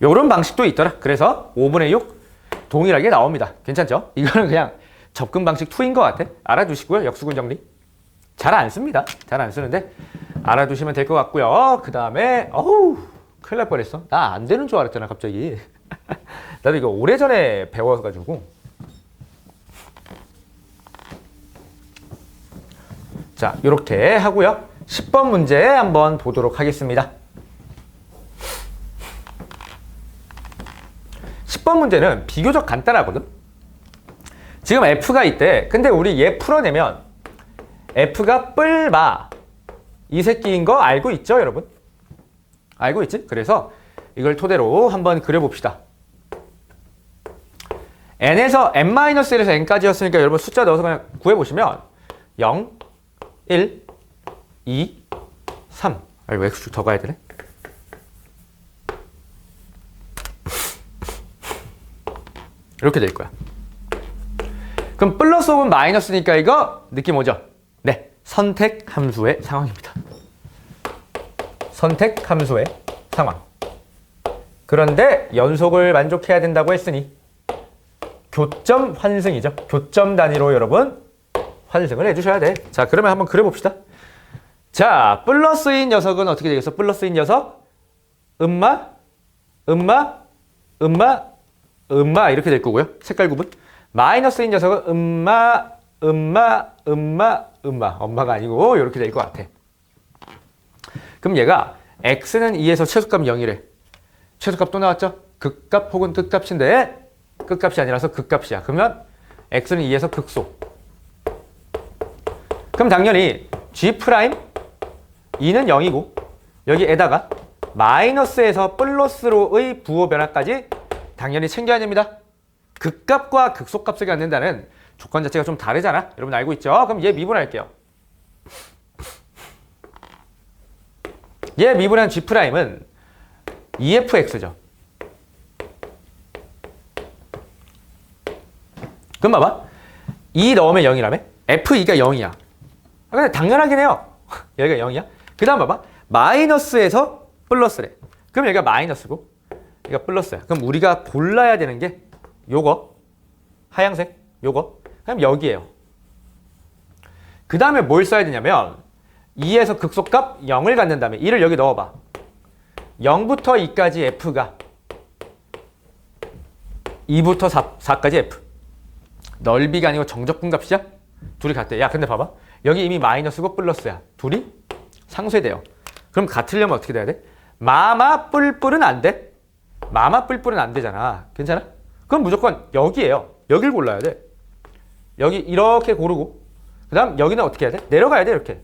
요런 방식도 있더라. 그래서 5분의 6 동일하게 나옵니다. 괜찮죠? 이거는 그냥 접근 방식 2인 것 같아. 알아두시고요. 역수근 정리. 잘 안 씁니다. 잘 안 쓰는데 알아두시면 될 것 같고요. 그 다음에 큰일 날 뻔했어. 나 안 되는 줄 알았잖아 갑자기. 나도 이거 오래전에 배워가지고. 자, 이렇게 하고요. 10번 문제 한번 보도록 하겠습니다. 10번 문제는 비교적 간단하거든. 지금 F가 있대. 근데 우리 얘 풀어내면 F가 뿔마 이 새끼인 거 알고 있죠, 여러분? 알고 있지? 그래서 이걸 토대로 한번 그려봅시다. n에서 n-1에서 n까지였으니까 여러분 숫자 넣어서 그냥 구해보시면 0, 1, 2, 3. 왜 X축 더 가야 되네? 이렇게 될 거야. 그럼 플러스 혹은 마이너스니까 이거 느낌 오죠? 네, 선택 함수의 상황입니다. 선택 함수의 상황. 그런데 연속을 만족해야 된다고 했으니 교점 환승이죠. 교점 단위로 여러분 환승을 해주셔야 돼. 자, 그러면 한번 그려봅시다. 자, 플러스인 녀석은 어떻게 되겠어? 플러스인 녀석 음마, 음마, 음마, 음마 이렇게 될 거고요. 색깔 구분. 마이너스인 녀석은 음마, 음마, 음마, 음마. 엄마가 아니고 이렇게 될 것 같아. 그럼 얘가 x는 2에서 최소값 0이래. 최소값 또 나왔죠? 극값 혹은 끝값인데 끝값이 아니라서 극값이야. 그러면 x는 2에서 극소. 그럼 당연히 g', 2는 0이고 여기에다가 마이너스에서 플러스로의 부호 변화까지 당연히 챙겨야 됩니다. 극값과 극소값을 갖는다는 조건 자체가 좀 다르잖아. 여러분 알고 있죠? 그럼 얘 미분할게요. 얘 미분한 G'은 EFX죠. 그럼 봐봐. 2 넣으면 0이라며? F2가 0이야. 근데 당연하긴 해요. 여기가 0이야. 그 다음 봐봐. 마이너스에서 플러스래. 그럼 여기가 마이너스고 여기가 플러스야. 그럼 우리가 골라야 되는 게 요거. 하얀색. 요거. 그럼 여기에요. 그 다음에 뭘 써야 되냐면 2에서 극소값 0을 갖는 다음에 2를 여기 넣어봐. 0부터 2까지 F가 2부터 4까지 F. 넓이가 아니고 정적분 값이야? 둘이 같대. 야, 근데 봐봐. 여기 이미 마이너스고 플러스야. 둘이 상쇄돼요. 그럼 같으려면 어떻게 돼야 돼? 마마 뿔뿔은 안 돼. 마마 뿔뿔은 안 되잖아. 괜찮아? 그럼 무조건 여기에요. 여길 골라야 돼. 여기 이렇게 고르고 그 다음 여기는 어떻게 해야 돼? 내려가야 돼. 이렇게.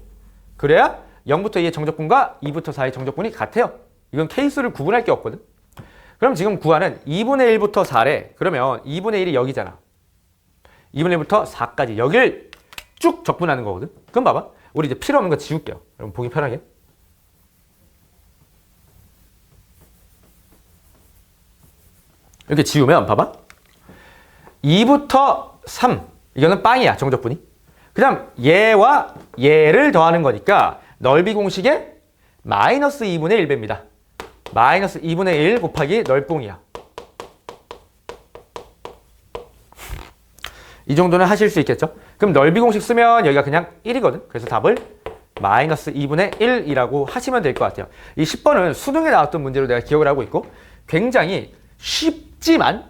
그래야 0부터 2의 정적분과 2부터 4의 정적분이 같아요. 이건 케이스를 구분할 게 없거든. 그럼 지금 구하는 2분의 1부터 4래. 그러면 2분의 1이 여기잖아. 2분의 1부터 4까지 여길 쭉 적분하는 거거든. 그럼 봐봐. 우리 이제 필요 없는 거 지울게요. 여러분 보기 편하게. 이렇게 지우면 봐봐. 2부터 3. 이거는 빵이야. 정적분이. 그 다음 얘와 얘를 더하는 거니까 넓이 공식에 마이너스 2분의 1배입니다. 마이너스 2분의 1 곱하기 넓붕이야. 이 정도는 하실 수 있겠죠? 그럼 넓이 공식 쓰면 여기가 그냥 1이거든. 그래서 답을 마이너스 2분의 1이라고 하시면 될 것 같아요. 이 10번은 수능에 나왔던 문제로 내가 기억을 하고 있고 굉장히 쉽지만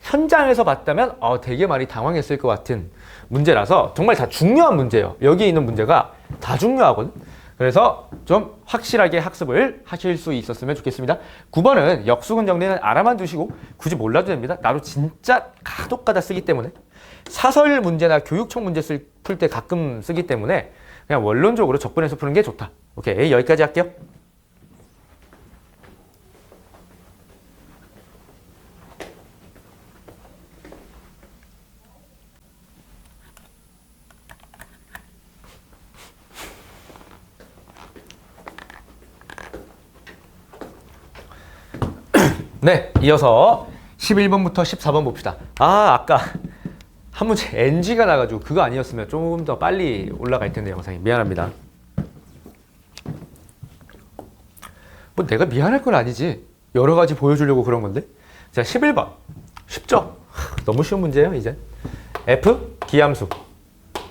현장에서 봤다면 되게 많이 당황했을 것 같은 문제라서 정말 다 중요한 문제예요. 여기 있는 문제가 다 중요하거든. 그래서 좀 확실하게 학습을 하실 수 있었으면 좋겠습니다. 9번은 역수근 정리는 알아만 두시고 굳이 몰라도 됩니다. 나도 진짜 가독가다 쓰기 때문에 사설 문제나 교육청 문제 풀 때 가끔 쓰기 때문에 그냥 원론적으로 적분해서 푸는 게 좋다. 오케이, 여기까지 할게요. 네, 이어서 11번부터 14번 봅시다. 아까 한 문제 NG가 나가지고 그거 아니었으면 조금 더 빨리 올라갈 텐데 영상이. 미안합니다. 뭐 내가 미안할 건 아니지. 여러 가지 보여주려고 그런 건데. 자, 11번. 쉽죠? 너무 쉬운 문제예요, 이제. F, 기함수.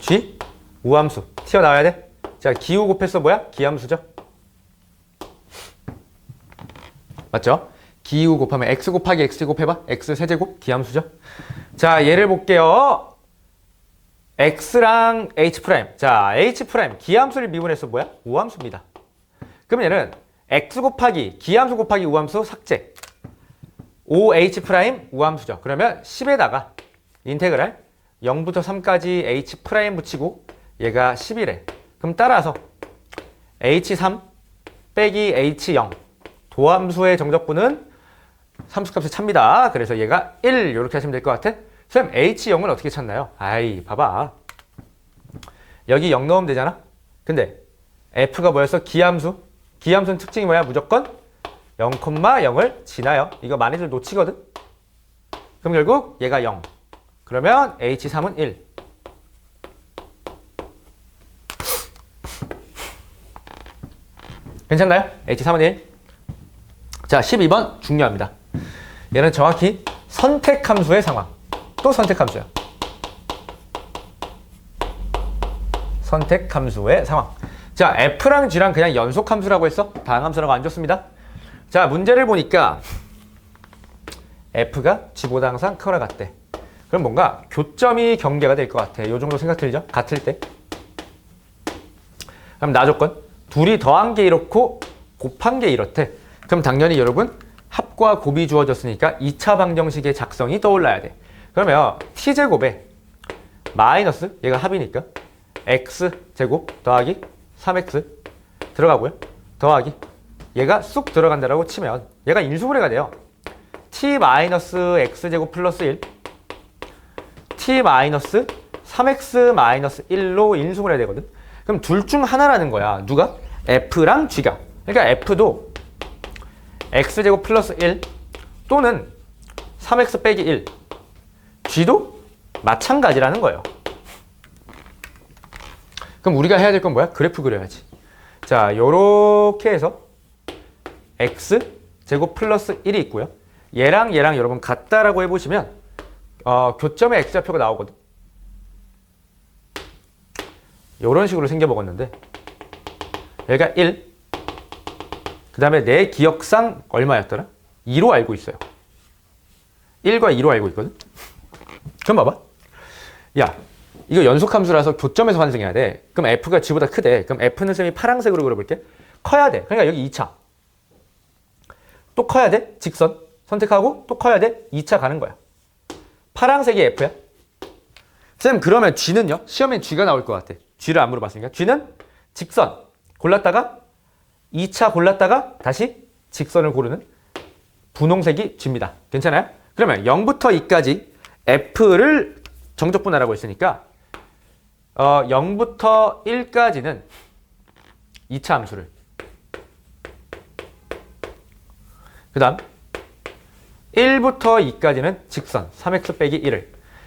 G, 우함수. 튀어나와야 돼. 자, 기우 곱해서 뭐야? 기함수죠? 맞죠? 기우 곱하면 x 곱하기 x 곱해봐. x 세제곱 기함수죠. 자, 얘를 볼게요. x랑 h'. 자, h' 기함수를 미분해서 뭐야? 우함수입니다. 그럼 얘는 x 곱하기 기함수 곱하기 우함수 삭제. 5h' 우함수죠. 그러면 10에다가 인테그랄 0부터 3까지 h' 붙이고 얘가 10이래. 그럼 따라서 h3 빼기 h0 도함수의 정적분은 함수값이 찹니다. 그래서 얘가 1 이렇게 하시면 될 것 같아. 선생님 H0은 어떻게 찾나요? 아이 봐봐. 여기 0 넣으면 되잖아. 근데 F가 뭐였어? 기함수. 기함수는 특징이 뭐야? 무조건 0,0을 지나요. 이거 많이들 놓치거든. 그럼 결국 얘가 0. 그러면 H3은 1. 괜찮나요? H3은 1. 자, 12번 중요합니다. 얘는 정확히 선택함수의 상황. 또 선택함수야. 선택함수의 상황. 자, F랑 G랑 그냥 연속함수라고 했어? 다항함수라고 안 줬습니다. 자, 문제를 보니까 F가 G보다 항상 크거나 같대. 그럼 뭔가 교점이 경계가 될 것 같아. 요 정도 생각 들죠? 같을 때. 그럼 나 조건. 둘이 더한 게 이렇고 곱한 게 이렇대. 그럼 당연히 여러분 합과 곱이 주어졌으니까 2차 방정식의 작성이 떠올라야 돼. 그러면 t제곱에 마이너스, 얘가 합이니까 x제곱 더하기 3x 들어가고요. 더하기 얘가 쑥 들어간다라고 치면 얘가 인수분해가 돼요. t 마이너스 x제곱 플러스 1 t 마이너스 3x 마이너스 1로 인수분해 되거든. 그럼 둘 중 하나라는 거야. 누가? F랑 G가. 그러니까 F도 x제곱 플러스 1 또는 3x 빼기 1. G도 마찬가지라는 거예요. 그럼 우리가 해야 될 건 뭐야? 그래프 그려야지. 자, 요렇게 해서 x제곱 플러스 1이 있고요. 얘랑 여러분 같다라고 해보시면 교점의 x좌표가 나오거든. 요런 식으로 생겨먹었는데 얘가 1, 그 다음에 내 기억상 얼마였더라? 2로 알고 있어요. 1과 2로 알고 있거든. 그럼 봐봐. 야, 이거 연속함수라서 교점에서 환승해야 돼. 그럼 F가 G보다 크대. 그럼 F는 쌤이 파란색으로 그려볼게. 커야 돼. 그러니까 여기 2차. 또 커야 돼. 직선 선택하고 또 커야 돼. 2차 가는 거야. 파란색이 F야. 쌤, 그러면 G는요? 시험엔 G가 나올 것 같아. G를 안 물어봤으니까. G는 직선 골랐다가 2차 골랐다가 다시 직선을 고르는 분홍색이 G입니다. 괜찮아요? 그러면 0부터 2까지 F를 정적분하라고 했으니까 0부터 1까지는 2차 함수를, 그 다음 1부터 2까지는 직선 3x 빼기 1을,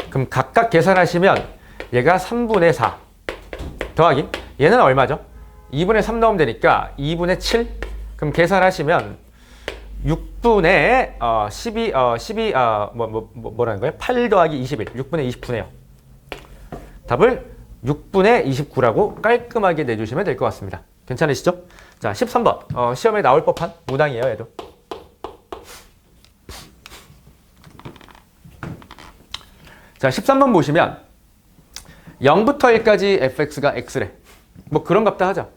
그럼 각각 계산하시면 얘가 3분의 4 더하기 얘는 얼마죠? 2분의 3 넣으면 되니까 2분의 7. 그럼 계산하시면 6분의 12 8 더하기 21 6분의 29네요. 답을 6분의 29라고 깔끔하게 내주시면 될 것 같습니다. 괜찮으시죠? 자, 13번 시험에 나올 법한 문항이에요. 얘도. 자, 13번 보시면 0부터 1까지 fx가 x래. 뭐 그런갑다 하자.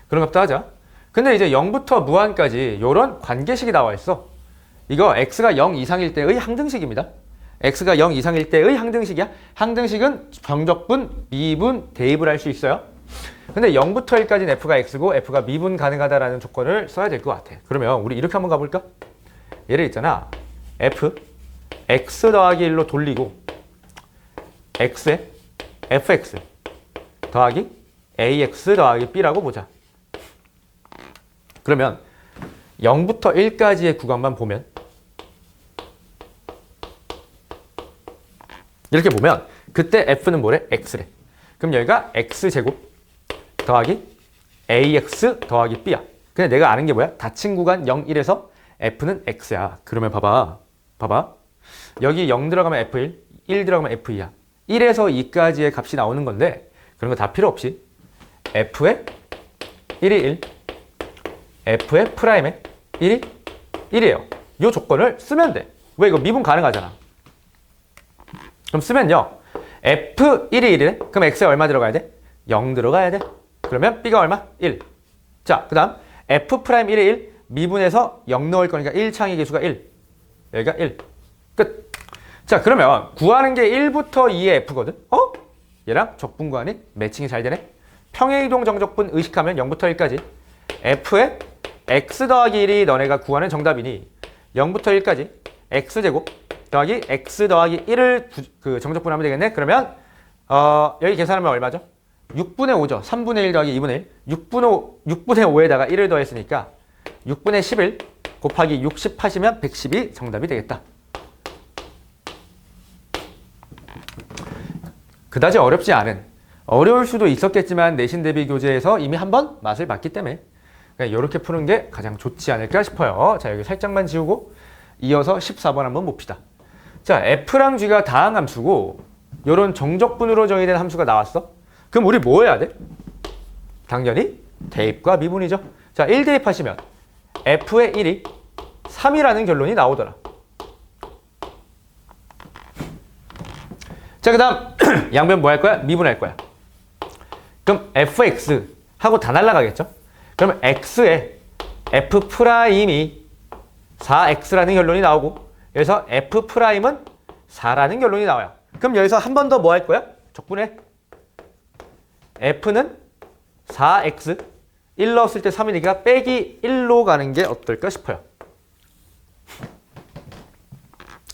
그런갑다 하자. 근데 이제 0부터 무한까지 이런 관계식이 나와 있어. 이거 x가 0 이상일 때의 항등식입니다. x가 0 이상일 때의 항등식이야. 항등식은 정적분, 미분, 대입을 할 수 있어요. 근데 0부터 1까지는 f가 x고 f가 미분 가능하다라는 조건을 써야 될 것 같아. 그러면 우리 이렇게 한번 가볼까? 얘를 있잖아. f x 더하기 1로 돌리고 x에 fx 더하기 ax 더하기 b라고 보자. 그러면 0부터 1까지의 구간만 보면 이렇게 보면 그때 f는 뭐래? x래. 그럼 여기가 x제곱 더하기 ax 더하기 b야. 근데 내가 아는 게 뭐야? 닫힌 구간 0, 1에서 f는 x야. 그러면 봐봐. 여기 0 들어가면 f1, 1 들어가면 f2야. 1에서 2까지의 값이 나오는 건데 그런 거 다 필요 없이 f의 1이 1, f의 프라임의 1이 1이에요. 이 조건을 쓰면 돼. 왜? 이거 미분 가능하잖아. 그럼 쓰면요. f 1이 1이래? 그럼 x에 얼마 들어가야 돼? 0 들어가야 돼. 그러면 b가 얼마? 1. 자, 그 다음 f 프라임 1이 1, 미분해서 0 넣을 거니까 1창의 개수가 1. 여기가 1. 끝. 자, 그러면 구하는 게 1부터 2의 f거든? 얘랑 적분구하니 매칭이 잘 되네? 평행이동 정적분 의식하면 0부터 1까지 f의 x 더하기 1이 너네가 구하는 정답이니 0부터 1까지 x제곱 더하기 x 더하기 1을 그 정적분하면 되겠네? 그러면 여기 계산하면 얼마죠? 6분의 5죠. 3분의 1 더하기 2분의 1. 6분의 5에다가 1을 더했으니까 6분의 11 곱하기 60 하시면 110이 정답이 되겠다. 그다지 어렵지 않은, 어려울 수도 있었겠지만 내신 대비 교재에서 이미 한번 맛을 봤기 때문에 그냥 이렇게 푸는 게 가장 좋지 않을까 싶어요. 자, 여기 살짝만 지우고 이어서 14번 한번 봅시다. 자, F랑 G가 다항함수고 이런 정적분으로 정의된 함수가 나왔어. 그럼 우리 뭐 해야 돼? 당연히 대입과 미분이죠. 자, 1대입하시면 F의 1이 3이라는 결론이 나오더라. 자, 그 다음 양변 뭐 할 거야? 미분할 거야. 그럼 fx 하고 다 날라가겠죠? 그러면 x에 f'이 4x라는 결론이 나오고 여기서 f'은 4라는 결론이 나와요. 그럼 여기서 한 번 더 뭐 할 거야? 적분해. f는 4x 1 넣었을 때 3이니까 빼기 1로 가는 게 어떨까 싶어요.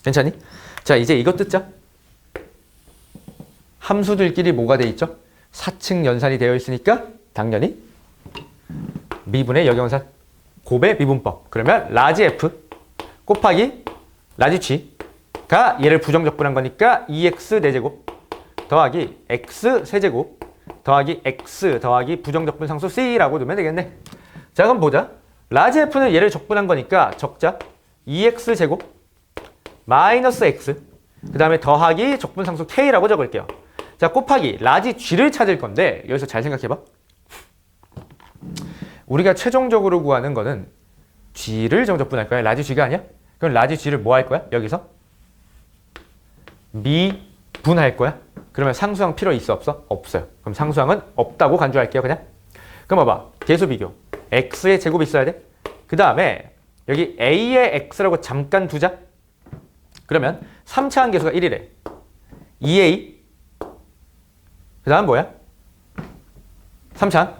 괜찮니? 자, 이제 이것 듣자. 함수들끼리 뭐가 돼 있죠? 사층 연산이 되어 있으니까 당연히 미분의 역영산 곱의 미분법. 그러면 라지 F 곱하기 라지 G가 얘를 부정적분한 거니까 2x 4제곱 더하기 x 세제곱 더하기 x 더하기 부정적분 상수 C라고 두면 되겠네. 자, 그럼 보자. 라지 F는 얘를 적분한 거니까 적자 2x 제곱 마이너스 x 그 다음에 더하기 적분 상수 K라고 적을게요. 자, 곱하기 라지 G를 찾을 건데 여기서 잘 생각해봐. 우리가 최종적으로 구하는 거는 G를 정적분할 거야. 라지 G가 아니야? 그럼 라지 G를 뭐 할 거야? 여기서 미분할 거야. 그러면 상수항 필요 있어 없어? 없어요. 그럼 상수항은 없다고 간주할게요. 그냥. 그럼 봐봐. 계수 비교. x의 제곱이 있어야 돼. 그 다음에 여기 a의 x라고 잠깐 두자. 그러면 3차 함계수가 1이래. 2a 그 다음 뭐야? 3차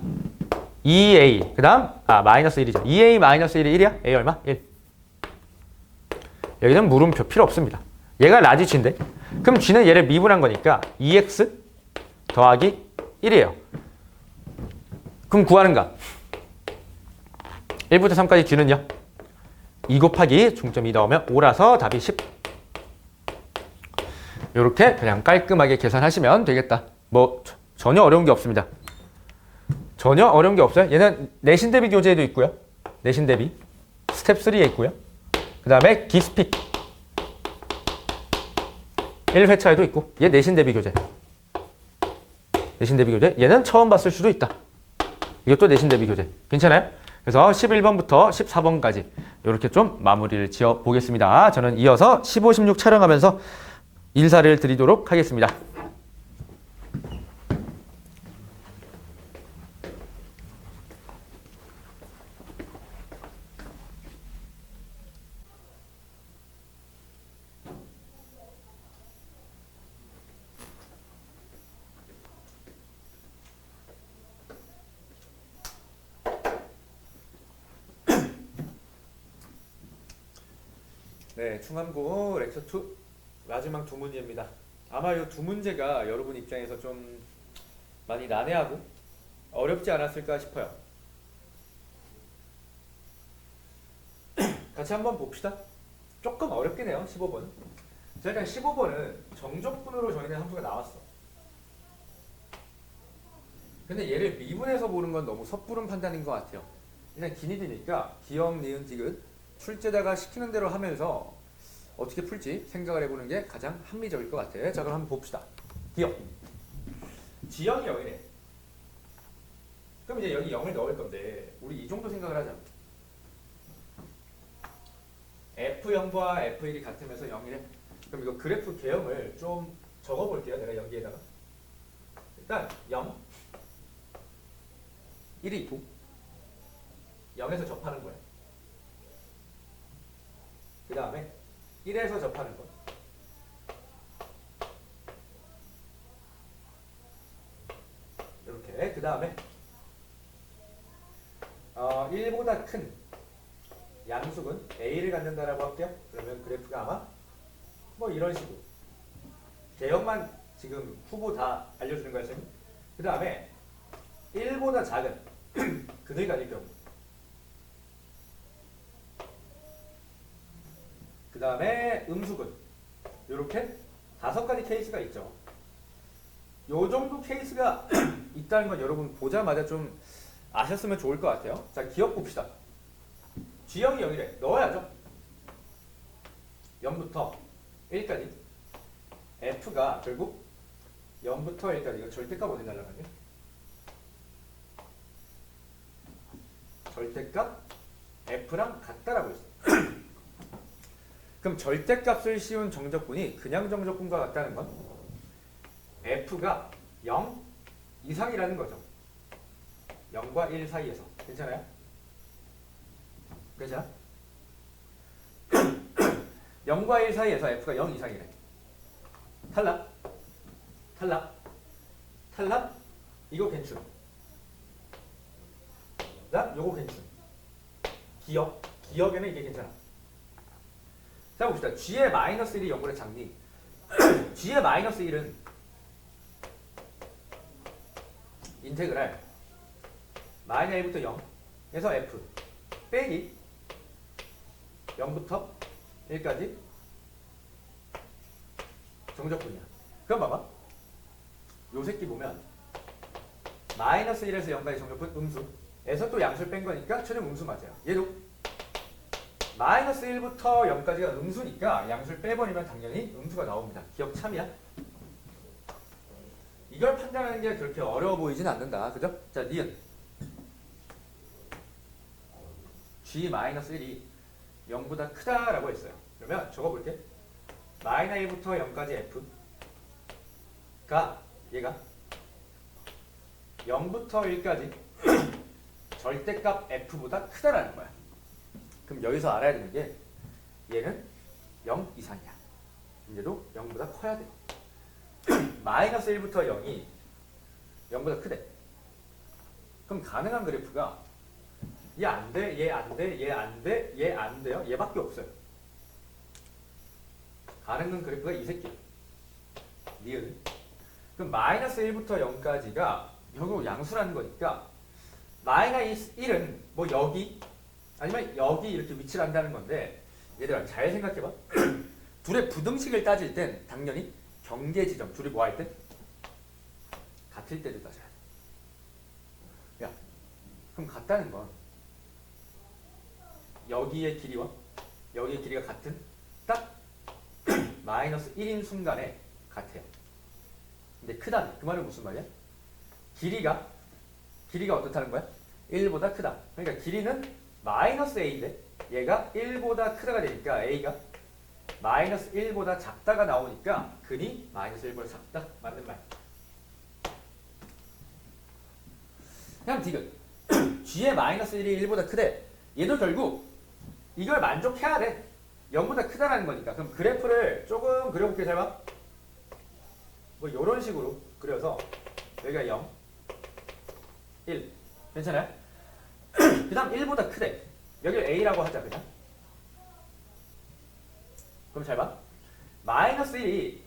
2a 그 다음 마이너스 1이죠. 2a 마이너스 1이 1이야? a 얼마? 1. 여기는 물음표 필요 없습니다. 얘가 라지 G인데 그럼 G는 얘를 미분한 거니까 2x 더하기 1이에요. 그럼 구하는 값 1부터 3까지 G는요? 2 곱하기 중점 2 넣으면 5라서 답이 10. 이렇게 그냥 깔끔하게 계산하시면 되겠다. 뭐 전혀 어려운 게 없습니다. 전혀 어려운 게 없어요. 얘는 내신 대비 교재에도 있고요. 내신 대비 스텝 3에 있고요. 그 다음에 기스픽 1회차에도 있고 얘 내신 대비 교재. 내신 대비 교재. 얘는 처음 봤을 수도 있다. 이것도 내신 대비 교재. 괜찮아요? 그래서 11번부터 14번까지 이렇게 좀 마무리를 지어 보겠습니다. 저는 이어서 15, 16 촬영하면서 인사를 드리도록 하겠습니다. 네, 충암고 렉처 2 마지막 두 문제입니다. 아마 이 두 문제가 여러분 입장에서 좀 많이 난해하고 어렵지 않았을까 싶어요. 같이 한번 봅시다. 조금 어렵긴 해요. 15번. 자, 일단 15번은 정적분으로 정의된 함수가 나왔어. 근데 얘를 미분해서 보는 건 너무 섣부른 판단인 것 같아요. 일단 기니디니까 기역, 니은, 디귿 출제자가 시키는 대로 하면서 어떻게 풀지 생각을 해보는 게 가장 합리적일 것 같아. 자, 그럼 한번 봅시다. 기역. 지역이 0이래. 그럼 이제 여기 0을 넣을 건데 우리 이 정도 생각을 하자. F0과 F1이 같으면서 0이래. 그럼 이거 그래프 개형을 좀 적어볼게요. 내가 여기에다가. 일단 0, 1이 있고 0에서 접하는 거야. 그 다음에 1에서 접하는 거. 이렇게. 그 다음에 1보다 큰 양수근 A를 갖는다라고 할게요. 그러면 그래프가 아마 뭐 이런 식으로. 개형만 지금 후보 다 알려주는 거야, 선생님. 그 다음에 1보다 작은 근을 가질 경우. 그 다음에 음수근. 이렇게 5가지 케이스가 있죠. 요 정도 케이스가 있다는 건 여러분 보자마자 좀 아셨으면 좋을 것 같아요. 자, 기억 봅시다. G형이 0이래. 넣어야죠. 0부터 1까지. F가 결국 0부터 1까지. 이거 절대값 어디 날라가냐? 절대값 F랑 같다라고 했어. 그럼 절대값을 씌운 정적분이 그냥 정적분과 같다는 건 F가 0 이상이라는 거죠. 0과 1 사이에서. 괜찮아요? 그죠? 0과 1 사이에서 F가 0 이상이래. 탈락? 탈락? 탈락? 이거 괜춘. 자, 요거 괜춘. 기억. 기억에는 이게 괜찮아. 자, 봅시다. G의 마이너스 1이 0보다 작니? G의 마이너스 1은 인테그랄 마이너스 1부터 0에서 F 빼기 0부터 1까지 정적분이야. 그럼 봐봐. 요 새끼 보면 마이너스 1에서 0까지 정적분 음수에서 또 양수를 뺀 거니까 최종 음수 맞아요. 얘도 마이너스 1부터 0까지가 음수니까 양수를 빼버리면 당연히 음수가 나옵니다. 기억 참이야. 이걸 판단하는 게 그렇게 어려워 보이진 않는다. 그죠? 자, 니은 G-1이 0보다 크다라고 했어요. 그러면 적어볼게. 마이너스 1부터 0까지 F가 얘가 0부터 1까지 절대값 F보다 크다라는 거야. 그럼 여기서 알아야 되는 게 얘는 0 이상이야. 얘도 0보다 커야 돼. 마이너스 1부터 0이 0보다 크대. 그럼 가능한 그래프가 얘 안 돼, 얘 안 돼, 얘 안 돼, 얘 안 돼요. 얘밖에 없어요. 가능한 그래프가 이 새끼. 니은. 그럼 마이너스 1부터 0까지가 결국 양수라는 거니까 마이너스 1은 뭐 여기 아니면 여기 이렇게 위치를 한다는 건데 얘들아 잘 생각해봐. 둘의 부등식을 따질 땐 당연히 경계 지점 둘이 뭐 할 때? 같을 때도 따져야 돼. 야, 그럼 같다는 건 여기의 길이와 여기의 길이가 같은 딱 마이너스 1인 순간에 같아요. 근데 크다는 그 말은 무슨 말이야? 길이가 어떻다는 거야? 1보다 크다. 그러니까 길이는 마이너스 a인데 얘가 1보다 크다가 되니까 a가 마이너스 1보다 작다가 나오니까 근이 마이너스 1보다 작다. 맞는 말. 그냥 디귿. G의 마이너스 1이 1보다 크대. 얘도 결국 이걸 만족해야 돼. 0보다 크다라는 거니까. 그럼 그래프를 조금 그려볼게. 잘 봐. 뭐 이런 식으로 그려서 여기가 0, 1. 괜찮아요? 그 다음 1보다 크대. 여기를 A라고 하자 그냥. 그럼 잘 봐. 마이너스 1이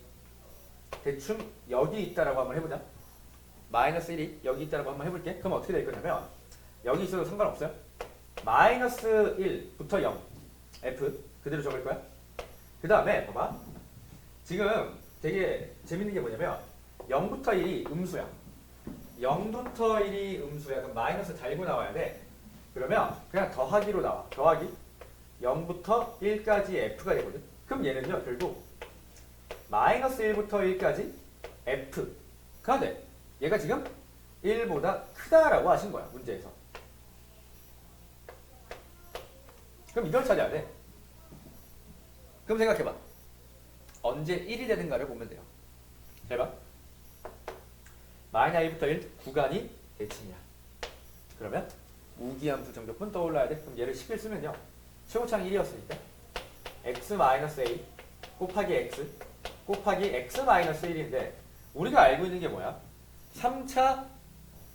대충 여기 있다라고 한번 해보자. 마이너스 1이 여기 있다라고 한번 해볼게. 그럼 어떻게 될 거냐면 여기 있어도 상관없어요. 마이너스 1부터 0 F 그대로 적을 거야. 그 다음에 봐봐. 지금 되게 재밌는 게 뭐냐면 0부터 1이 음수야. 0부터 1이 음수야. 그럼 마이너스 달고 나와야 돼. 그러면 그냥 더하기로 나와. 더하기 0부터 1까지 F가 되거든. 그럼 얘는요 결국 마이너스 1부터 1까지 F가 돼. 얘가 지금 1보다 크다라고 하신 거야 문제에서. 그럼 이걸 찾아야 돼. 그럼 생각해봐. 언제 1이 되는가를 보면 돼요. 잘 봐. 마이너스 1부터 1 구간이 대칭이야. 그러면 무기함수 정적분 떠올라야 돼. 그럼 얘를 쉽게 쓰면요. 최고창이 1이었으니까 x-a 곱하기 x 곱하기 x-1인데 우리가 알고 있는 게 뭐야? 3차,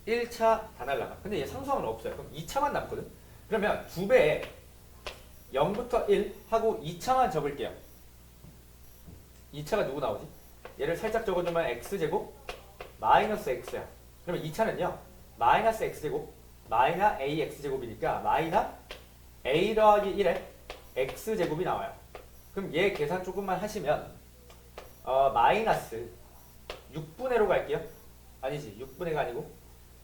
1차 다 날라가. 근데 얘 상수함은 없어요. 그럼 2차만 남거든. 그러면 2배에 0부터 1 하고 2차만 적을게요. 2차가 누구 나오지? 얘를 살짝 적어주면 x제곱 마이너스 x야. 그러면 2차는요. 마이너스 x제곱 마이너 ax제곱이니까 마이너 a 더하기 1에 x제곱이 나와요. 그럼 얘 계산 조금만 하시면 마이너스 6분의 1로 갈게요. 아니지 6분의가 아니고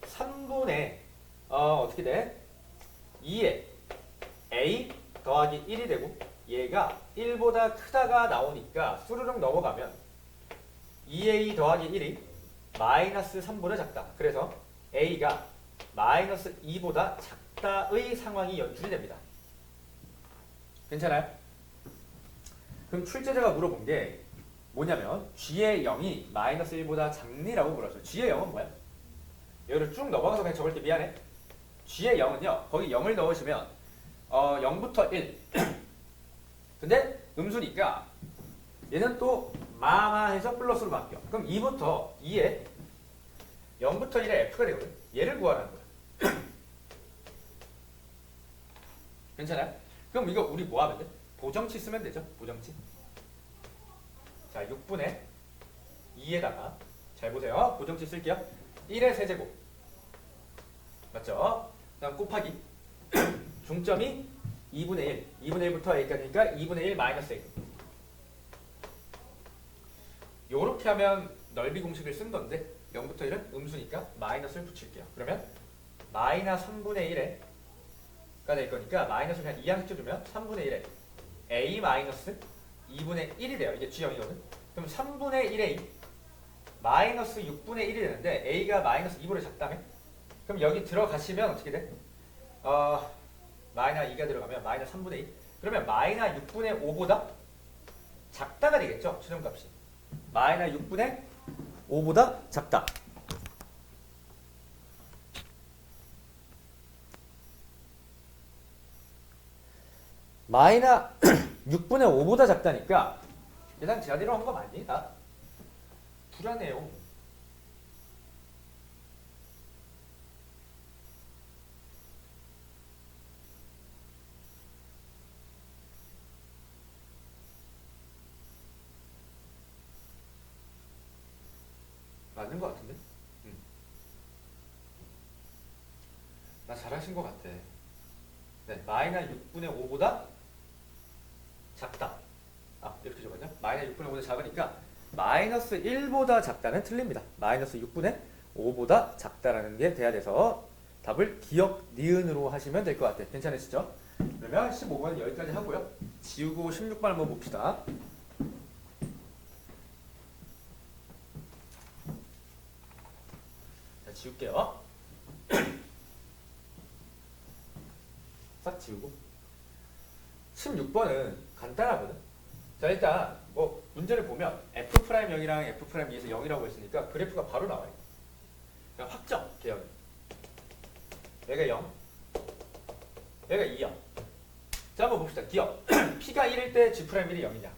3분의 어떻게 돼? 2에 a 더하기 1이 되고 얘가 1보다 크다가 나오니까 수르륵 넘어가면 2a 더하기 1이 마이너스 3보다 작다. 그래서 a가 마이너스 2보다 작다의 상황이 연출이 됩니다. 괜찮아요? 그럼 출제자가 물어본 게 뭐냐면 g의 0이 마이너스 1보다 작니라고 물었어요. g의 0은 뭐야? 여기를 쭉 넘어가서 그냥 적을게. 미안해. g의 0은요. 거기 0을 넣으시면 0부터 1 근데 음수니까 얘는 또 마마해서 플러스로 바뀌어. 그럼 2부터 2에 0부터 1에 f가 되거든. 얘를 구하라는 거야. 괜찮아요? 그럼 이거 우리 뭐 하면 돼? 보정치 쓰면 되죠. 보정치. 자, 6분의 2에다가 잘 보세요. 보정치 쓸게요. 1의 세제곱. 맞죠? 그다음 곱하기 중점이 2분의 1. 2분의 1부터 a까지니까 2분의 1 마이너스 a. 요렇게 하면 넓이 공식을 쓴 건데 0부터 1은 음수니까 마이너스를 붙일게요. 그러면 마이너스 3분의 1에가 될 거니까 마이너스를 그냥 2항 쳐주면 3분의 1에 a 마이너스 2분의 1이 돼요. 이게 G0이거든. 그럼 3분의 1에 마이너스 6분의 1이 되는데 a가 마이너스 2보다 작다며? 그럼 여기 들어가시면 어떻게 돼? 마이너스 2가 들어가면 마이너스 3분의 2. 그러면 마이너스 6분의 5보다 작다가 되겠죠? 최종값이. 마이너스 6분의 5보다 작다. 마이너스 6분의 5보다 작다니까 예상 제자리로 한 거 맞니? 나? 불안해요. 맞는 것 같은데? 나 잘하신 것 같아. 네, 마이너스 6분의 5보다 작다. 이렇게 적었죠? 마이너스 6분의 5보다 작으니까 마이너스 1보다 작다는 틀립니다. 마이너스 6분의 5보다 작다라는 게 돼야 돼서 답을 기억, 니은으로 하시면 될 것 같아요. 괜찮으시죠? 그러면 15번은 여기까지 하고요. 지우고 16번 한번 봅시다. 자, 지울게요. 싹 지우고 16번은 간단하거든. 자, 일단 뭐 문제를 보면 F'0이랑 F'2에서 0이라고 했으니까 그래프가 바로 나와요. 그냥 확정 개혁. 얘가 0, 얘가 2, 0. 자, 한번 봅시다. 기억. P가 1일 때 G'1이 0이냐.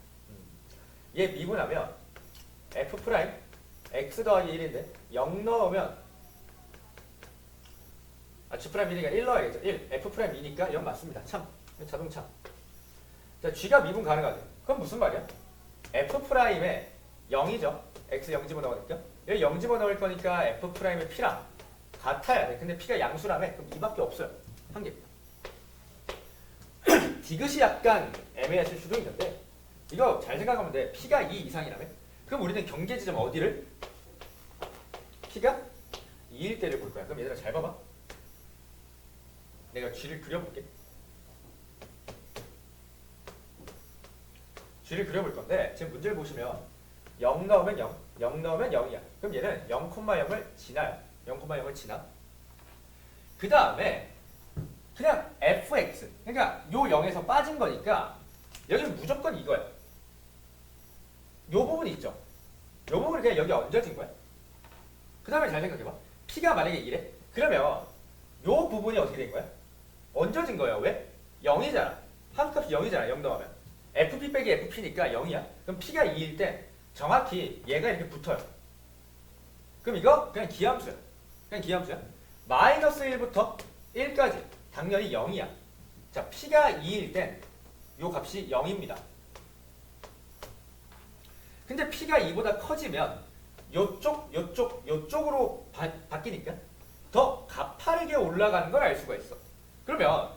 얘 미분하면 F' X 더하기 1인데 0 넣으면 G'1이니까 1 넣어야겠죠. 1. F'2니까 0 맞습니다. 참. 자동차. 자, G가 미분 가능하대. 그럼 무슨 말이야? F'에 0이죠. X 0 집어넣으니까. 여기 0 집어넣을 거니까 F'의 P랑 같아야 돼. 근데 P가 양수라며. 그럼 2밖에 없어요. 한 개. 디귿이 약간 애매하실 수도 있는데 이거 잘 생각하면 돼. P가 2 이상이라며. 그럼 우리는 경계 지점 어디를? P가 2일 때를 볼 거야. 그럼 얘들아 잘 봐봐. 내가 G를 그려볼게. G를 그려볼 건데 지금 문제를 보시면 0 넣으면 0, 0 넣으면 0이야. 그럼 얘는 0,0을 지나요. 0,0을 지나. 그 다음에 그냥 fx, 그러니까 요 0에서 빠진 거니까 여기는 무조건 이거야. 요 부분이 있죠. 요 부분이 그냥 여기 얹어진 거야. 그 다음에 잘 생각해봐. P가 만약에 이래? 그러면 요 부분이 어떻게 된 거야? 얹어진 거예요. 왜? 0이잖아. 함수값이 0이잖아. 0 더하면. FP 빼기 FP니까 0이야. 그럼 P가 2일 때 정확히 얘가 이렇게 붙어요. 그럼 이거 그냥 기함수야. 그냥 기함수야. 마이너스 1부터 1까지 당연히 0이야. 자, P가 2일 땐 요 값이 0입니다. 근데 P가 2보다 커지면 요쪽으로 바뀌니까 더 가파르게 올라가는 걸 알 수가 있어. 그러면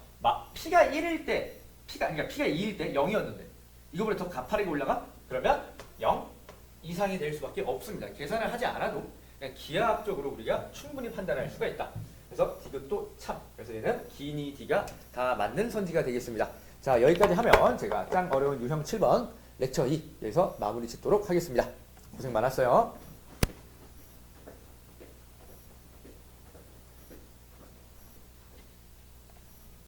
P가 1일 때 그러니까 P가 2일 때 0이었는데 이거보다 더 가파르게 올라가? 그러면 0 이상이 될 수밖에 없습니다. 계산을 하지 않아도. 그냥 기하학적으로 우리가 충분히 판단할 수가 있다. 그래서 디귿도 참. 그래서 얘는 기니 D가 다 맞는 선지가 되겠습니다. 자, 여기까지 하면 제가 짱 어려운 유형 7번 렉처 2에서 마무리 짓도록 하겠습니다. 고생 많았어요.